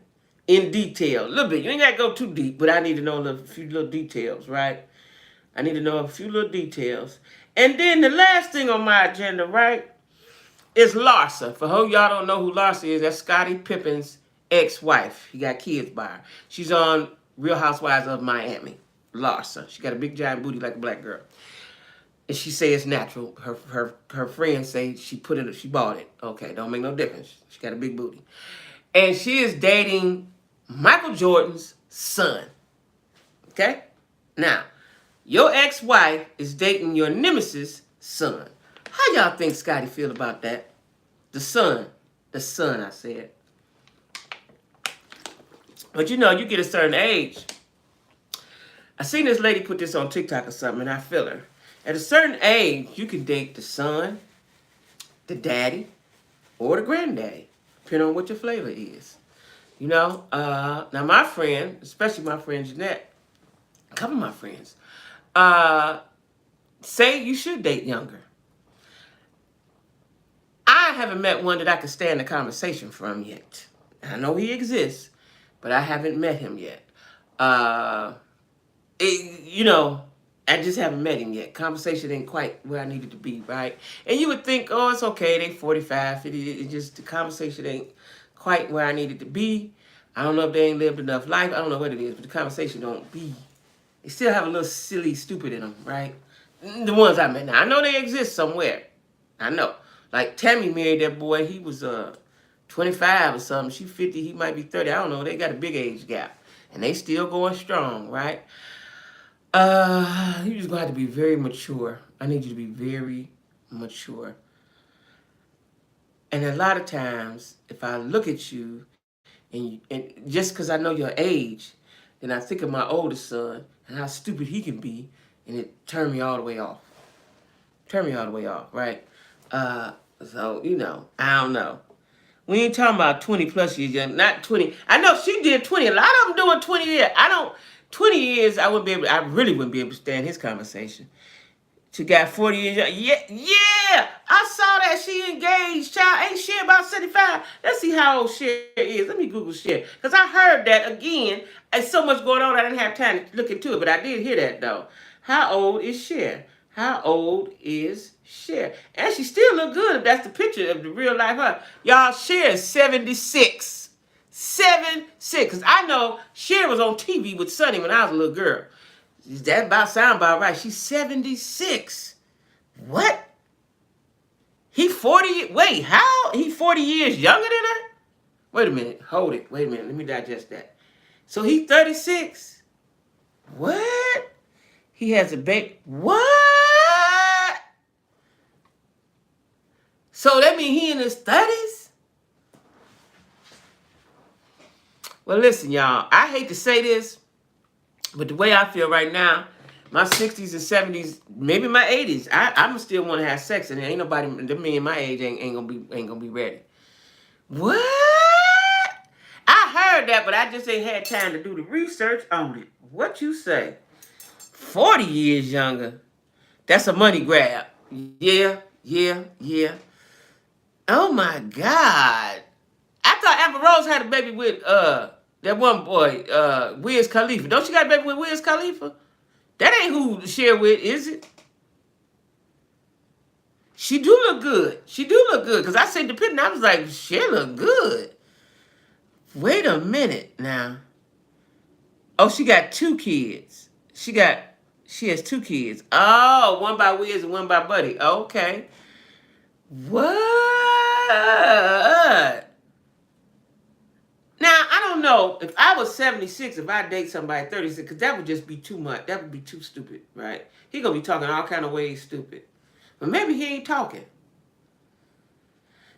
in detail. A little bit. You ain't got to go too deep, but I need to know a few little details, right? I need to know a few little details. And then the last thing on my agenda, right, is Larsa. For who y'all don't know who Larsa is, that's Scottie Pippen's ex-wife. He got kids by her. She's on Real Housewives of Miami. Larsa. She got a big giant booty like a black girl. And she say it's natural. Her friends say she bought it. Okay, don't make no difference. She got a big booty. And she is dating Michael Jordan's son. Okay? Now, your ex-wife is dating your nemesis' son. How y'all think Scotty feel about that? The son, I said. But you get a certain age. I seen this lady put this on TikTok or something, and I feel her. At a certain age, you can date the son, the daddy, or the granddaddy, depending on what your flavor is. Now my friend, especially my friend Jeanette, a couple of my friends, say you should date younger. I haven't met one that I could stand the conversation from yet. I know he exists, but I haven't met him yet. I just haven't met him yet. Conversation ain't quite where I needed to be, right? And you would think, oh, it's okay. They 45, 50. It just, the conversation ain't quite where I needed to be. I don't know if they ain't lived enough life. I don't know what it is, but the conversation don't be. They still have a little silly, stupid in them, right? The ones I met. Now, I know they exist somewhere. I know. Like Tammy married that boy. He was 25 or something. She 50. He might be 30. I don't know. They got a big age gap. And they still going strong, right? You just gonna have to be very mature. I need you to be very mature. And a lot of times, if I look at you, and just because I know your age, then I think of my oldest son and how stupid he can be, and it turned me all the way off. Right? So I don't know. We ain't talking about 20 plus years young, not 20. I know she did 20. A lot of them doing 20 years. 20 years, I really wouldn't be able to stand his conversation. She got 40 years young. Yeah. I saw that she engaged. Child, ain't Cher about 75? Let's see how old Cher is. Let me Google Cher. Because I heard that again. There's so much going on, I didn't have time to look into it. But I did hear that, though. How old is Cher? How old is Cher? And she still look good if that's the picture of the real life her. Y'all, Cher is 76. 76. Because I know Cher was on TV with Sonny when I was a little girl. That sound about right. She's 76. What? He 40. Wait, how? He 40 years younger than her? Wait a minute. Hold it. Wait a minute. Let me digest that. So he 36. What? He has a baby. What? So that means he in his 30s? Well, listen, y'all. I hate to say this, but the way I feel right now, my 60s and 70s, maybe my 80s, I'm still want to have sex, and ain't nobody, the men my age ain't gonna be ready. What? I heard that, but I just ain't had time to do the research on it. What you say? 40 years younger. That's a money grab. Yeah. Oh my God. I thought Amber Rose had a baby with that one boy, Wiz Khalifa. Don't you got a baby with Wiz Khalifa? That ain't who to share with, is it? She do look good. Because I said depending, I was like, she look good. Wait a minute now. Oh, she got 2 kids. She has 2 kids. Oh, one by Wiz and one by Buddy. Okay. What? Now, I don't don't know if I was 76, if I date somebody 36, because that would just be too much. That would be too stupid, right? He gonna be talking all kind of ways stupid. But maybe he ain't talking.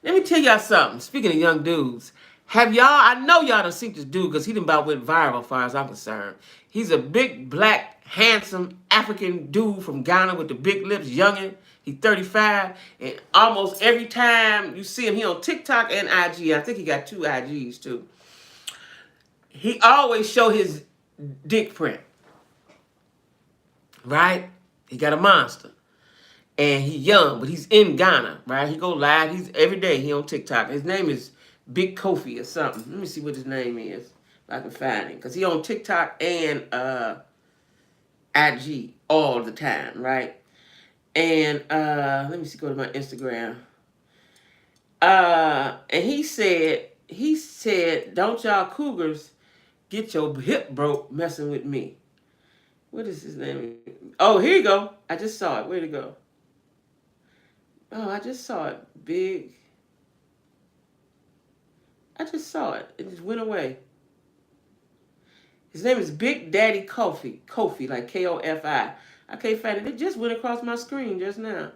Let me tell y'all something. Speaking of young dudes, have y'all, I know y'all done seen this dude because he done about went viral as far as I'm concerned. He's a big, black, handsome African dude from Ghana with the big lips, youngin'. He's 35, and almost every time you see him, he on TikTok and IG. I think he got 2 IGs too. He always show his dick print, right? He got a monster. And he young, but he's in Ghana, right? He go live. He's every day. He on TikTok. His name is Big Kofi or something. Let me see what his name is, if I can find him, because he on TikTok and IG all the time, right? And let me see. Go to my Instagram. And he said, "Don't y'all cougars get your hip broke messing with me." What is his name? Oh, here you go. I just saw it. Where'd it go? Oh, I just saw it. I just saw it. It just went away. His name is Big Daddy Kofi. Kofi, like Kofi. I can't find it. It just went across my screen just now.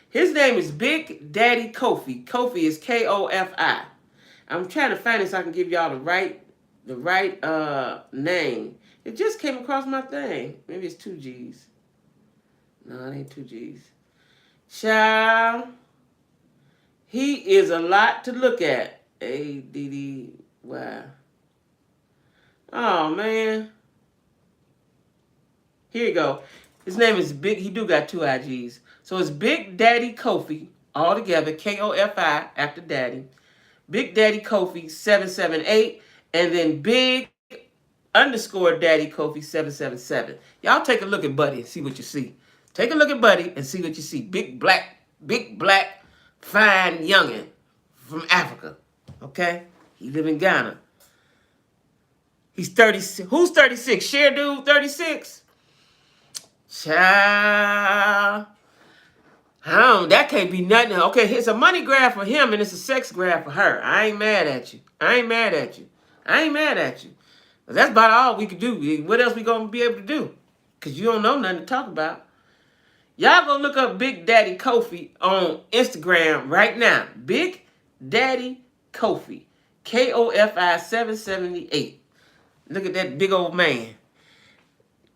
His name is Big Daddy Kofi. Kofi is Kofi. I'm trying to find it so I can give y'all the right name. It just came across my thing. Maybe it's 2 G's. No, it ain't 2 G's. Child, he is a lot to look at. ADDY. Oh, man. Here you go. His name is Big. He do got 2 IGs. So it's Big Daddy Kofi, all together, Kofi after Daddy. Big Daddy Kofi 778, and then Big _ Daddy Kofi 777. Y'all take a look at Buddy and see what you see. Take a look at Buddy and see what you see. Big black, fine youngin' from Africa. Okay? He live in Ghana. He's 36. Who's 36? Share dude 36? Child. That can't be nothing. Okay, it's a money grab for him and it's a sex grab for her. I ain't mad at you. But that's about all we could do. What else we gonna be able to do? Because you don't know nothing to talk about. Y'all go look up Big Daddy Kofi on Instagram right now. Big Daddy Kofi. Kofi 778. Look at that big old man.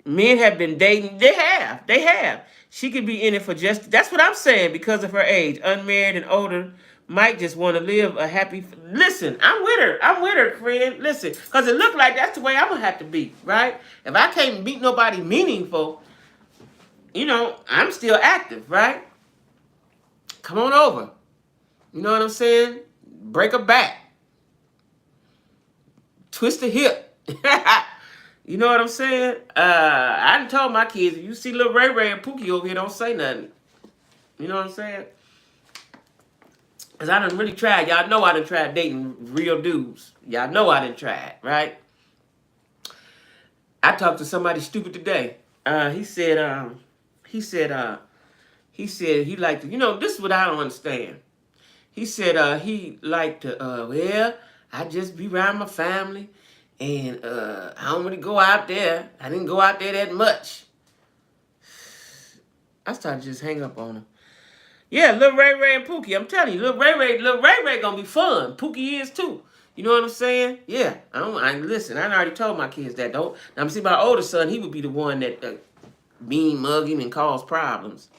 Men have been dating. They have. She could be in it for just, that's what I'm saying, because of her age. Unmarried and older, might just want to live a happy, listen, I'm with her, friend. Listen, because it looked like that's the way I'm going to have to be, right? If I can't meet nobody meaningful, I'm still active, right? Come on over. You know what I'm saying? Break a back. Twist a hip. You know what I'm saying? I done told my kids, if you see little Ray Ray and Pookie over here, don't say nothing. You know what I'm saying? Because I done really tried. Y'all know I done tried dating real dudes. Y'all know I done tried, right? I talked to somebody stupid today. He said he liked to, this is what I don't understand. He said he liked to, I just be around my family. And I don't really go out there. I didn't go out there that much. I started to just hang up on him. Yeah, Lil Ray Ray and Pookie. I'm telling you, Lil Ray Ray gonna be fun. Pookie is too. You know what I'm saying? Yeah. Listen, I already told my kids that. Now I'm see my older son, he would be the one that mean mug him and cause problems.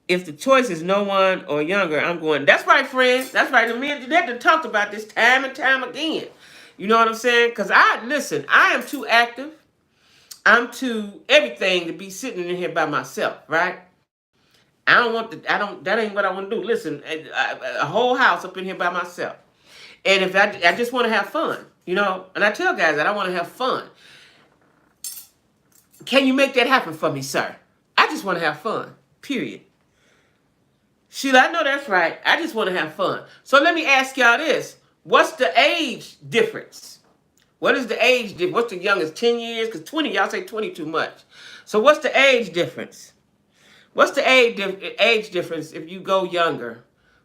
If the choice is no one or younger, I'm going, that's right, friend. That's right. The men that talked about this time and time again. You know what I'm saying? Because I am too active. I'm too everything to be sitting in here by myself, right? That ain't what I want to do. Listen, a whole house up in here by myself. And if I just want to have fun, and I tell guys that I want to have fun. Can you make that happen for me, sir? I just want to have fun, period. Sheila, I know that's right. I just want to have fun. So let me ask y'all this. What's the age difference? What is the age difference? What's the youngest? 10 years? Because 20, y'all say 20 too much. So what's the age difference? What's the age difference if you go younger?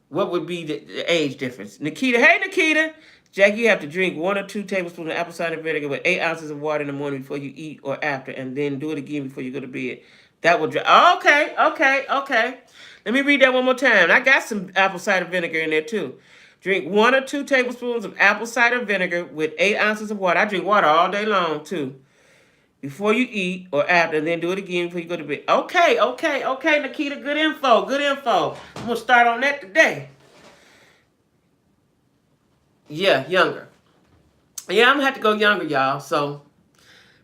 What would be the age difference? Nikita, hey Nikita. Jack, you have to drink 1 or 2 tablespoons of apple cider vinegar with 8 ounces of water in the morning before you eat or after, and then do it again before you go to bed. That will dry. Okay, okay, okay. Let me read that one more time. I got some apple cider vinegar in there too. Drink 1 or 2 tablespoons of apple cider vinegar with 8 ounces of water. I drink water all day long too. Before you eat or after, and then do it again before you go to bed. Okay, okay, okay, Nikita. Good info. Good info. I'm gonna start on that today. Yeah, younger. Yeah, I'm gonna have to go younger, y'all. So,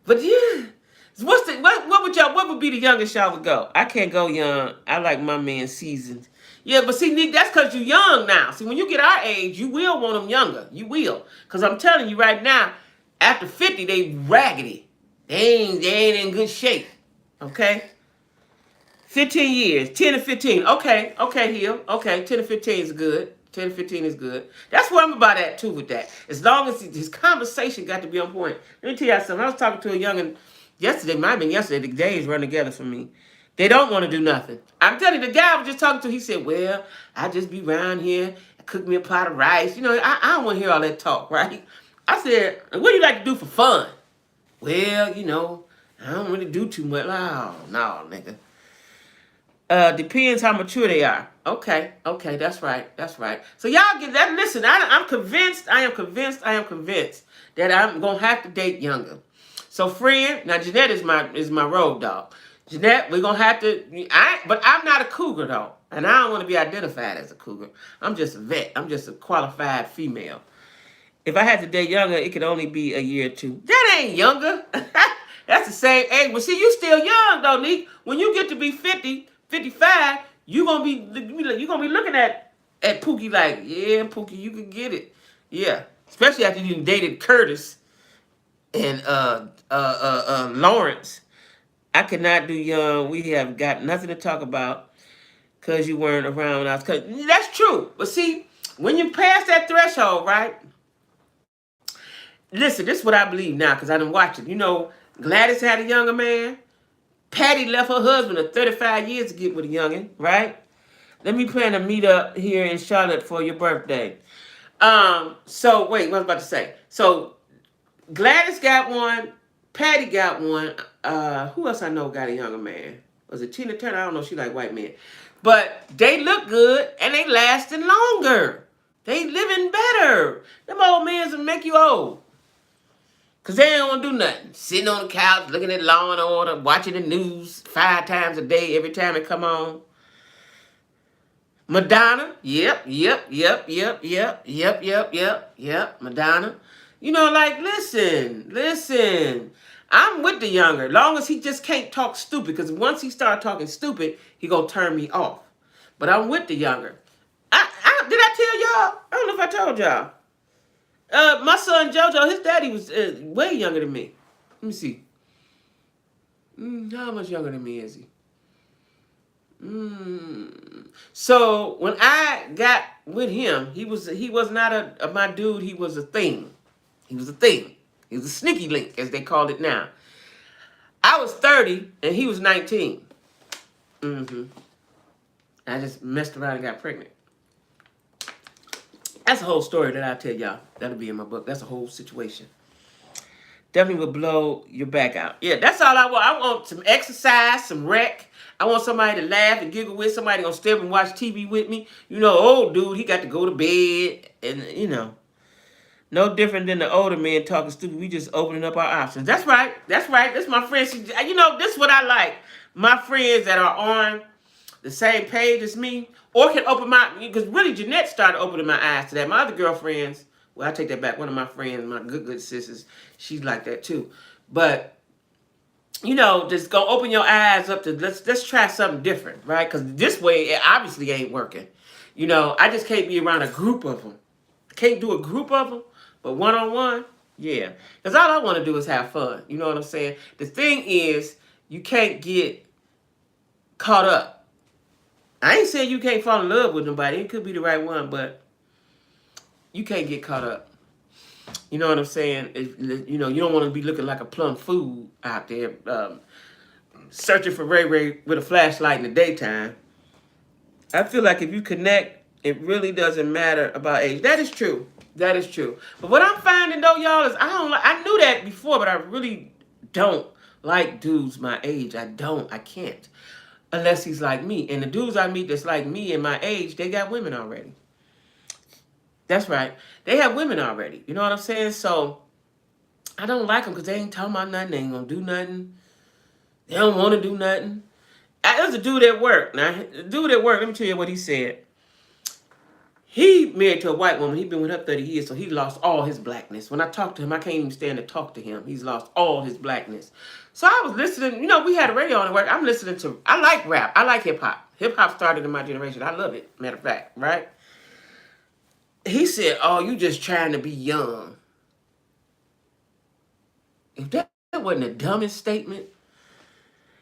but yeah, what would be the youngest y'all would go? I can't go young. I like my man seasoned. Yeah, but see, Nick, that's because you're young now. See, when you get our age, you will want them younger. You will, because I'm telling you right now, after 50, they raggedy. They ain't in good shape. Okay. 15 years, 10 to 15. Okay, okay, Hill. Okay, 10 to 15 is good. 10 to 15 is good. That's where I'm about at too with that. As long as his conversation got to be on point. Let me tell you something. I was talking to a youngin' yesterday, might have been yesterday, the days run together for me. They don't want to do nothing. I'm telling you, the guy I was just talking to, he said, well, I just be around here, cook me a pot of rice. You know, I don't want to hear all that talk, right? I said, what do you like to do for fun? Well, I don't really do too much. Oh, no, nigga. Depends how mature they are. Okay, okay, that's right, that's right. So y'all get that. Listen, I'm convinced. I am convinced. I am convinced that I'm gonna have to date younger. So, friend, now Jeanette is my road dog. Jeanette, we're gonna have to. But I'm not a cougar though, and I don't want to be identified as a cougar. I'm just a vet. I'm just a qualified female. If I had to date younger, it could only be a year or two. That ain't younger. That's the same age. But see, you still young though, Nick. When you get to be 50, 55, you gonna be looking at Pookie like, yeah, Pookie, you can get it. Yeah. Especially after you dated Curtis and Lawrence. I cannot do young. We have got nothing to talk about because you weren't around when I was. Cause that's true. But see, when you pass that threshold, right? Listen, this is what I believe now because I didn't watch it. Gladys had a younger man. Patty left her husband of 35 years to get with a youngin', right? Let me plan to meet up here in Charlotte for your birthday. So wait, what was I about to say? So Gladys got one, Patty got one. Who else I know got a younger man? Was it Tina Turner? I don't know. She like white men. But they look good and they lasting longer. They living better. Them old men will make you old. Because they don't want to do nothing. Sitting on the couch, looking at Law and Order, watching the news 5 times a day every time it come on. Madonna. Yep. Madonna. Listen. I'm with the younger. Long as he just can't talk stupid. Because once he start talking stupid, he going to turn me off. But I'm with the younger. Did I tell y'all? I don't know if I told y'all. My son JoJo, his daddy was way younger than me. Let me see. How much younger than me is he? So when I got with him, he was not my dude. He was a thing. He was a thing. He was a sneaky link, as they called it now. I was 30 and he was 19. I just messed around and got pregnant. That's a whole story that I'll tell y'all. That'll be in my book. That's a whole situation. Definitely will blow your back out. Yeah, that's all I want. I want some exercise, some rec. I want somebody to laugh and giggle with. Somebody gonna stay up and watch TV with me. Old dude, he got to go to bed. And, no different than the older men talking stupid. We just opening up our options. That's right. That's right. That's my friends. This is what I like. My friends that are on the same page as me, or can open because really Jeanette started opening my eyes to that. My other girlfriends, well, I take that back. One of my friends, my good sisters, she's like that too. But just go open your eyes up to let's try something different, right? Because this way it obviously ain't working. I just can't be around a group of them. I can't do a group of them, but one-on-one, yeah. Because all I want to do is have fun. You know what I'm saying? The thing is, you can't get caught up. I ain't saying you can't fall in love with nobody. It could be the right one, but you can't get caught up. You know what I'm saying? You don't want to be looking like a plum fool out there searching for Ray Ray with a flashlight in the daytime. I feel like if you connect It really doesn't matter about age. That is true. That is true. But what I'm finding though, y'all, is I don't like. I knew that before, but I really don't like dudes my age. I don't. I can't. Unless he's like me. And the dudes I meet that's like me and my age, they got women already. That's right. They have women already. You know what I'm saying? So I don't like them because they ain't talking about nothing. They ain't gonna do nothing. They don't want to do nothing. There's a dude at work. Now, the dude at work, let me tell you what he said. He married to a white woman. He been with her 30 years, so he lost all his blackness. When I talk to him, I can't even stand to talk to him. He's lost all his blackness. So I was listening. You know, we had a radio on at work. I'm listening to, I like rap. I like hip hop. Hip hop started in my generation. I love it, matter of fact, right? He said, oh, you just trying to be young. If that wasn't the dumbest statement,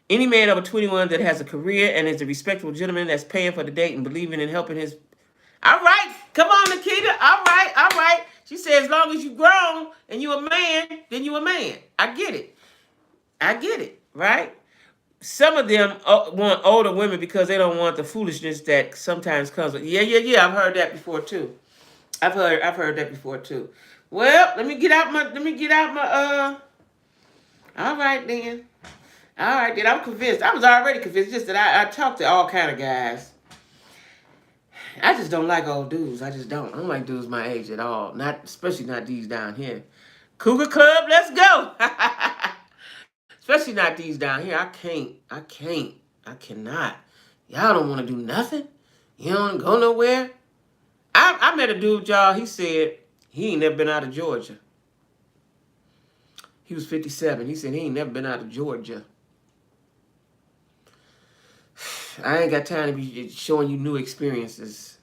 any man over 21 that has a career and is a respectable gentleman that's paying for the date and believing in helping his... All right, come on, Nikita. All right, all right. She said, as long as you grown and you a man, then you a man. I get it. I get it, right? Some of them want older women because they don't want the foolishness that sometimes comes with... Yeah. I've heard that before too. I've heard that before too. Well, let me get out my all right then. All right then. I'm convinced. I was already convinced. Just that I talked to all kind of guys. I just don't like old dudes. I just don't. I don't like dudes my age at all. Not especially not these down here. Cougar Club, let's go. Especially not these down here. I can't. I cannot. Y'all don't want to do nothing. You don't go nowhere. I met a dude, y'all. He said he ain't never been out of Georgia. He was 57. He said he ain't never been out of Georgia. I ain't got time to be showing you new experiences.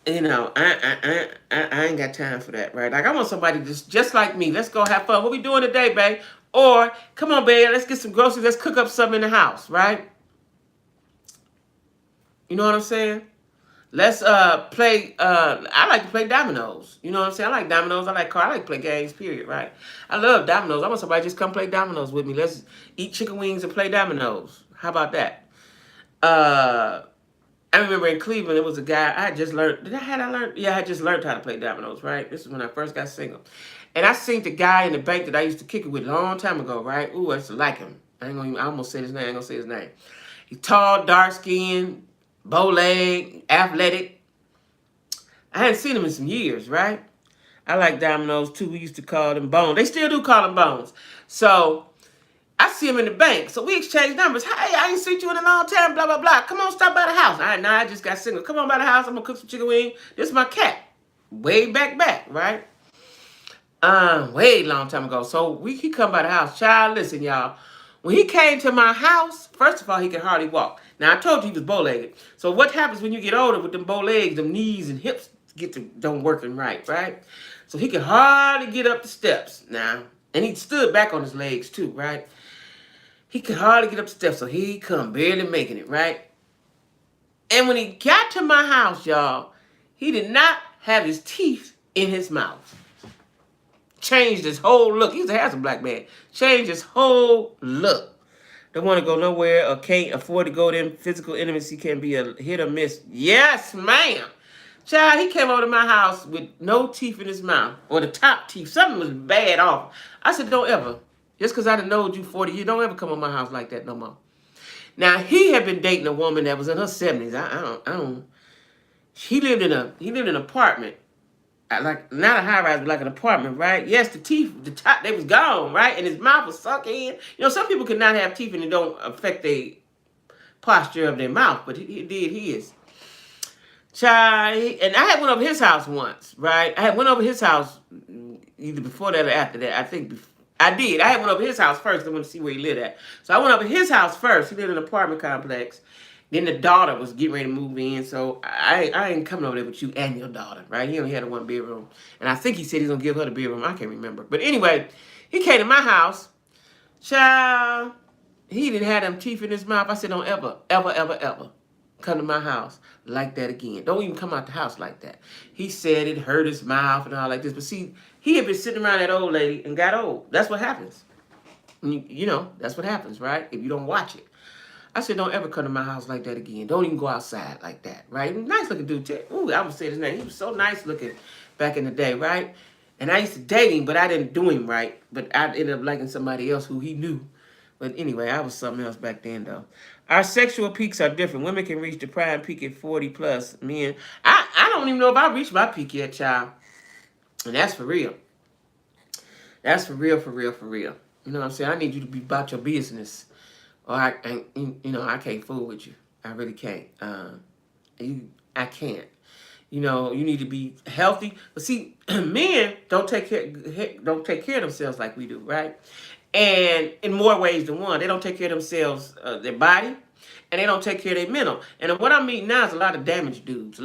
You know, I ain't got time for that, right? Like, I want somebody just like me. Let's go have fun. What we doing today, babe? Or, come on, babe, let's get some groceries. Let's cook up something in the house, right? You know what I'm saying? Let's play. I like to play dominoes. You know what I'm saying? I like dominoes. I like cards. I like to play games, period, right? I love dominoes. I want somebody to just come play dominoes with me. Let's eat chicken wings and play dominoes. How about that? I remember in Cleveland, there was a guy, I had just learned, Yeah, I had just learned how to play dominoes, right? This is when I first got single. And I seen the guy in the bank that I used to kick it with a long time ago, right? Ooh, I used to like him. I almost said his name. I ain't gonna say his name. He's tall, dark-skinned, bow-legged, athletic. I hadn't seen him in some years, right? I like dominoes, too. We used to call them bones. They still do call them bones. So I see him in the bank. So we exchange numbers. Hey, I ain't seen you in a long time, blah, blah, blah. Come on, stop by the house. All right, now I just got single. Come on by the house. I'm going to cook some chicken wing. This is my cat. Way back, right? Way long time ago. So he come by the house. Child, listen, y'all. When he came to my house, first of all, he could hardly walk. Now, I told you he was bow-legged. So what happens when you get older with them bow legs, them knees and hips don't working right? So he could hardly get up the steps now. And he stood back on his legs, too, right? He could hardly get up the steps, so here he come, barely making it, right? And when he got to my house, y'all, he did not have his teeth in his mouth. Changed his whole look. He's a handsome black man. Changed his whole look. Don't want to go nowhere or can't afford to go there. Physical intimacy can be a hit or miss. Yes, ma'am. Child, he came over to my house with no teeth in his mouth, or the top teeth. Something was bad off. I said, don't ever. Just because I done known you 40 years, don't ever come to my house like that no more. Now, he had been dating a woman that was in her 70s. I don't. He lived in an apartment. Like, not a high-rise, but like an apartment, right? Yes, the teeth, the top, they was gone, right? And his mouth was sunk in. You know, some people could not have teeth and it don't affect the posture of their mouth, but he did his. Child, and I had went over his house once, right? I had went over his house either before that or after that. I think I did. I had went over his house first. I wanted to see where he lived at. So I went over his house first. He lived in an apartment complex. Then the daughter was getting ready to move in. So I ain't coming over there with you and your daughter, right? He only had a one bedroom. And I think he said he's going to give her the bedroom. I can't remember. But anyway, he came to my house. Child, he didn't have them teeth in his mouth. I said, don't ever come to my house like that again. Don't even come out the house like that. He said it hurt his mouth and all like this. But see, he had been sitting around that old lady and got old. That's what happens. You know, that's what happens, right? If you don't watch it. I said, don't ever come to my house like that again. Don't even go outside like that, right? Nice looking dude, too. Ooh, I would say his name. He was so nice looking back in the day, right? And I used to date him, but I didn't do him right. But I ended up liking somebody else who he knew. But anyway, I was something else back then, though. Our sexual peaks are different. Women can reach the prime peak at 40 plus. Men, I don't even know if I reached my peak yet, child. And that's for real. That's for real, for real, for real. You know what I'm saying? I need you to be about your business. Or I can't fool with you. I really can't. I can't. You need to be healthy. But see, men don't take care of themselves like we do, right? And in more ways than one, they don't take care of themselves, their body, and they don't take care of their mental. And what I mean now is a lot of damaged dudes,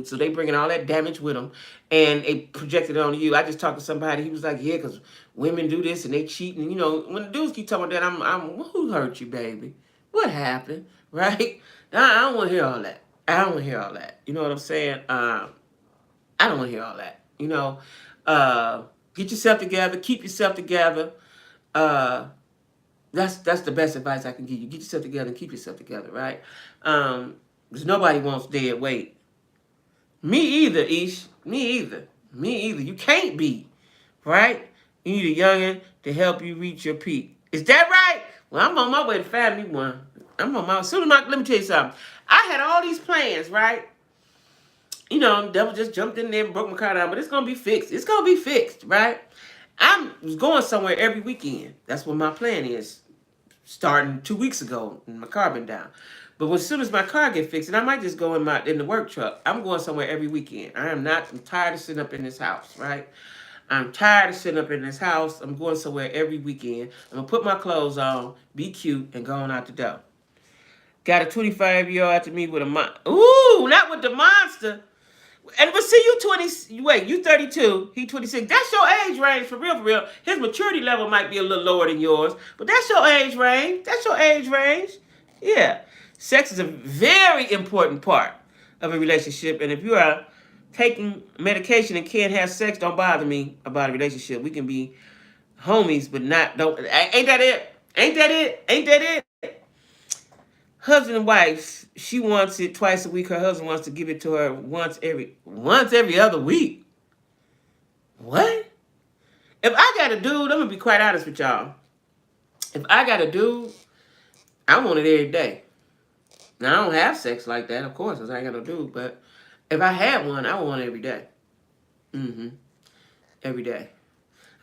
So they bringing all that damage with them, and they project it on you. I just talked to somebody. He was like, "Yeah, because women do this and they cheat." And when the dudes keep talking about that, who hurt you, baby? What happened, right? I don't want to hear all that. I don't want to hear all that. You know what I'm saying? I don't want to hear all that. Get yourself together. Keep yourself together. Uh, that's the best advice I can give you. Get yourself together and keep yourself together, right? Because nobody wants dead weight. Me either, Ish. Me either. Me either. You can't be, right? You need a youngin to help you reach your peak. Is that right? Well, I'm on my way to find me one. Let me tell you something. I had all these plans, right? Devil just jumped in there and broke my car down, but it's gonna be fixed. It's gonna be fixed, right? I'm going somewhere every weekend. That's what my plan is. Starting 2 weeks ago, and my car been down. But as soon as my car get fixed, and I might just go in the work truck. I'm going somewhere every weekend. I'm tired of sitting up in this house, right? I'm tired of sitting up in this house. I'm going somewhere every weekend. I'm gonna put my clothes on, be cute, and go on out the door. Got a 25-year-old after me with a Ooh, not with the monster. And but see, you 32, he 26. That's your age range, for real, for real. His maturity level might be a little lower than yours, but that's your age range. That's your age range. Yeah. Sex is a very important part of a relationship, and if you are taking medication and can't have sex, don't bother me about a relationship. We can be homies, but don't. Ain't that it? Ain't that it? Ain't that it? Husband and wife, she wants it twice a week. Her husband wants to give it to her once every other week. What? If I got a dude, I'm gonna be quite honest with y'all. If I got a dude, I want it every day. Now I don't have sex like that, of course, because I ain't got no dude. But if I had one, I want it every day. Every day.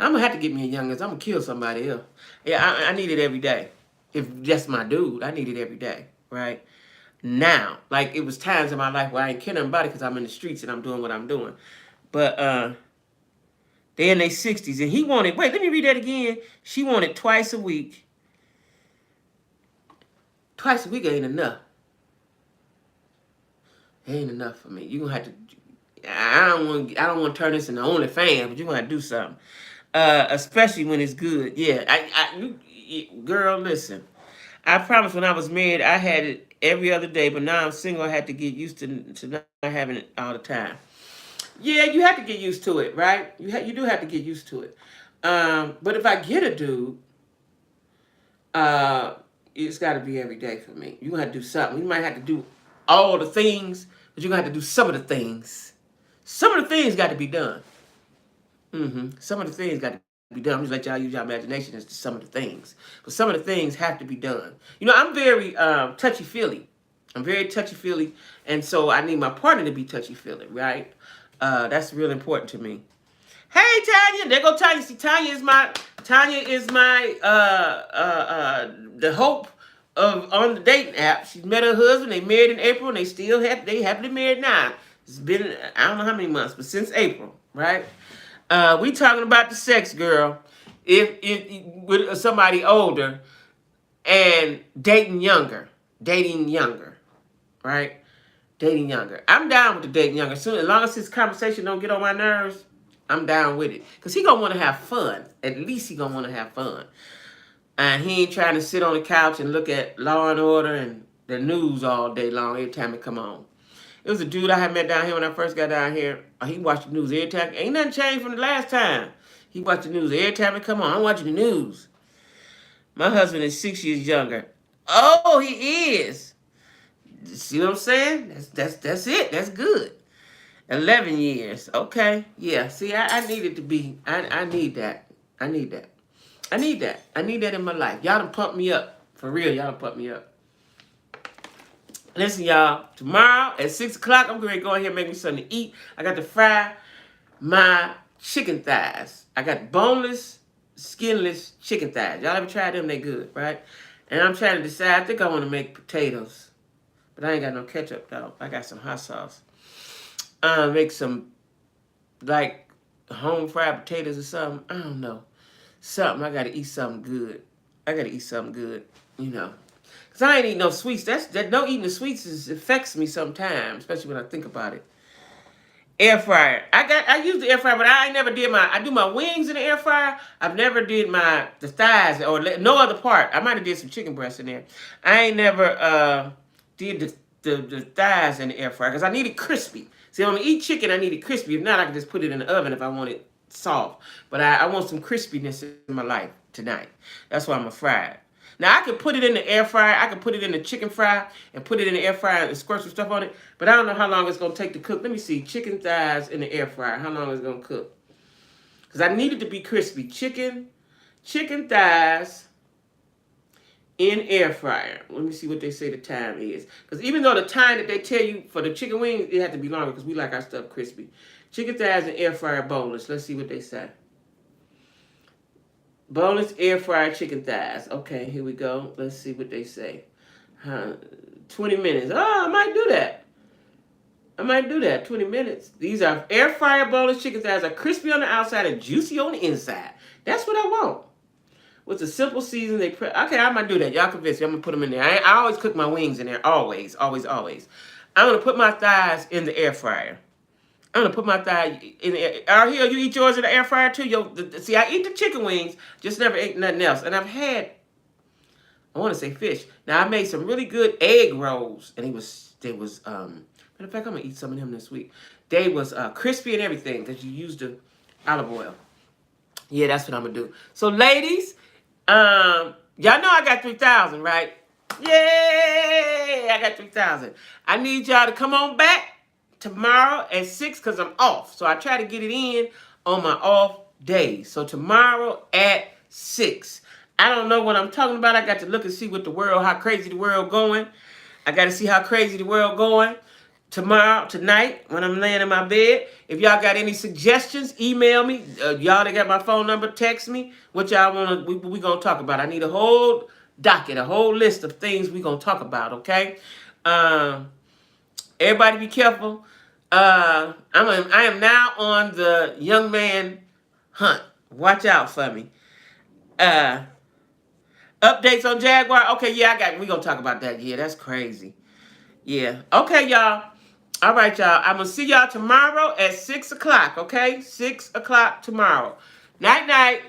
I'm gonna have to get me a youngest. I'm gonna kill somebody else. Yeah, I need it every day. If that's my dude, I need it every day, right? Now, like it was times in my life where I ain't killing nobody because I'm in the streets and I'm doing what I'm doing. But they're in their 60s and he wanted, wait, let me read that again. She wanted twice a week. Twice a week ain't enough. It ain't enough for me. You gonna have to. I don't want to turn this into OnlyFans, but you gonna have to do something. Especially when it's good. Yeah, girl, listen. I promise when I was married, I had it every other day, but now I'm single. I had to get used to not having it all the time. Yeah, you have to get used to it, right? You do have to get used to it. But if I get a dude, it's got to be every day for me. You're going to have to do something. You might have to do all the things, but you're going to have to do some of the things. Some of the things got to be done. Some of the things got to be done. I'm just let y'all use your imagination as to some of the things. But some of the things have to be done. I'm very touchy-feely. I'm very touchy-feely, and so I need my partner to be touchy-feely, right? That's real important to me. Hey, Tanya. There go Tanya. See, Tanya is my the hope of on the dating app. She's met her husband. They married in April, and they happily married now. It's been I don't know how many months, but since April, right? We talking about the sex, girl. If with somebody older and dating younger, right? Dating younger. I'm down with the dating younger. As long as his conversation don't get on my nerves, I'm down with it. Because he going to want to have fun. At least he going to want to have fun. And he ain't trying to sit on the couch and look at Law and Order and the news all day long every time it come on. It was a dude I had met down here when I first got down here. He watched the news every time. Ain't nothing changed from the last time. He watched the news every time it come on. I'm watching the news. My husband is 6 years younger. Oh, he is. See what I'm saying? That's it. That's good. 11 years. Okay. Yeah. See, I needed to be. I need that. I need that. I need that. I need that in my life. Y'all done pump me up. For real, y'all done pump me up. Listen, y'all. Tomorrow at 6 o'clock, I'm going to go ahead and make me something to eat. I got to fry my chicken thighs. I got boneless, skinless chicken thighs. Y'all ever tried them? They good, right? And I'm trying to decide. I think I want to make potatoes. But I ain't got no ketchup, though. I got some hot sauce. Make some, like, home fried potatoes or something. I don't know. Something. I got to eat something good. I got to eat something good, you know. Because I ain't eating no sweets. That no eating the sweets affects me sometimes, especially when I think about it. Air fryer. I use the air fryer, but I ain't never did I do my wings in the air fryer. I've never did the thighs or no other part. I might have did some chicken breast in there. I ain't never did the thighs in the air fryer because I need it crispy. See, when I eat chicken, I need it crispy. If not, I can just put it in the oven if I want it soft. But I want some crispiness in my life tonight. That's why I'm going to fry it. Now, I could put it in the air fryer. I could put it in the chicken fry and put it in the air fryer and squirt some stuff on it. But I don't know how long it's going to take to cook. Let me see. Chicken thighs in the air fryer. How long is it going to cook? Because I need it to be crispy. Chicken thighs in air fryer. Let me see what they say the time is. Because even though the time that they tell you for the chicken wings, it had to be longer because we like our stuff crispy. Chicken thighs in air fryer boneless. Let's see what they say. Boneless air fried chicken thighs. Okay, here we go. Let's see what they say. 20 minutes. Oh, I might do that. 20 minutes. These are air fryer boneless chicken thighs are crispy on the outside and juicy on the inside. That's what I want. With a simple season, okay, I might do that. Y'all convinced me. I'm going to put them in there. I always cook my wings in there. Always, always, always. I'm going to put my thighs in the air fryer. I'm gonna put my thigh in the air. Out here, you eat yours in the air fryer too. See, I eat the chicken wings, just never ate nothing else. And I've had, I want to say fish. Now I made some really good egg rolls, and matter of fact, I'm gonna eat some of them this week. They was crispy and everything because you used the olive oil. Yeah, that's what I'm gonna do. So, ladies, y'all know I got 3,000, right? Yay! I got 3,000. I need y'all to come on back tomorrow at 6 because I'm off. So I try to get it in on my off days. So tomorrow at 6. I don't know what I'm talking about. I got to look and see how crazy the world going. I got to see how crazy the world going tonight, when I'm laying in my bed. If y'all got any suggestions, email me. Y'all that got my phone number, text me. What y'all want to, we going to talk about. I need a whole docket, a whole list of things we going to talk about, okay? Everybody be careful. I am now on the young man hunt. Watch out for me. Updates on Jaguar. Okay, yeah, we gonna talk about that. Yeah, that's crazy. Yeah. Okay, y'all. All right, y'all. I'm gonna see y'all tomorrow at 6 o'clock. Okay, 6 o'clock tomorrow. Night, night.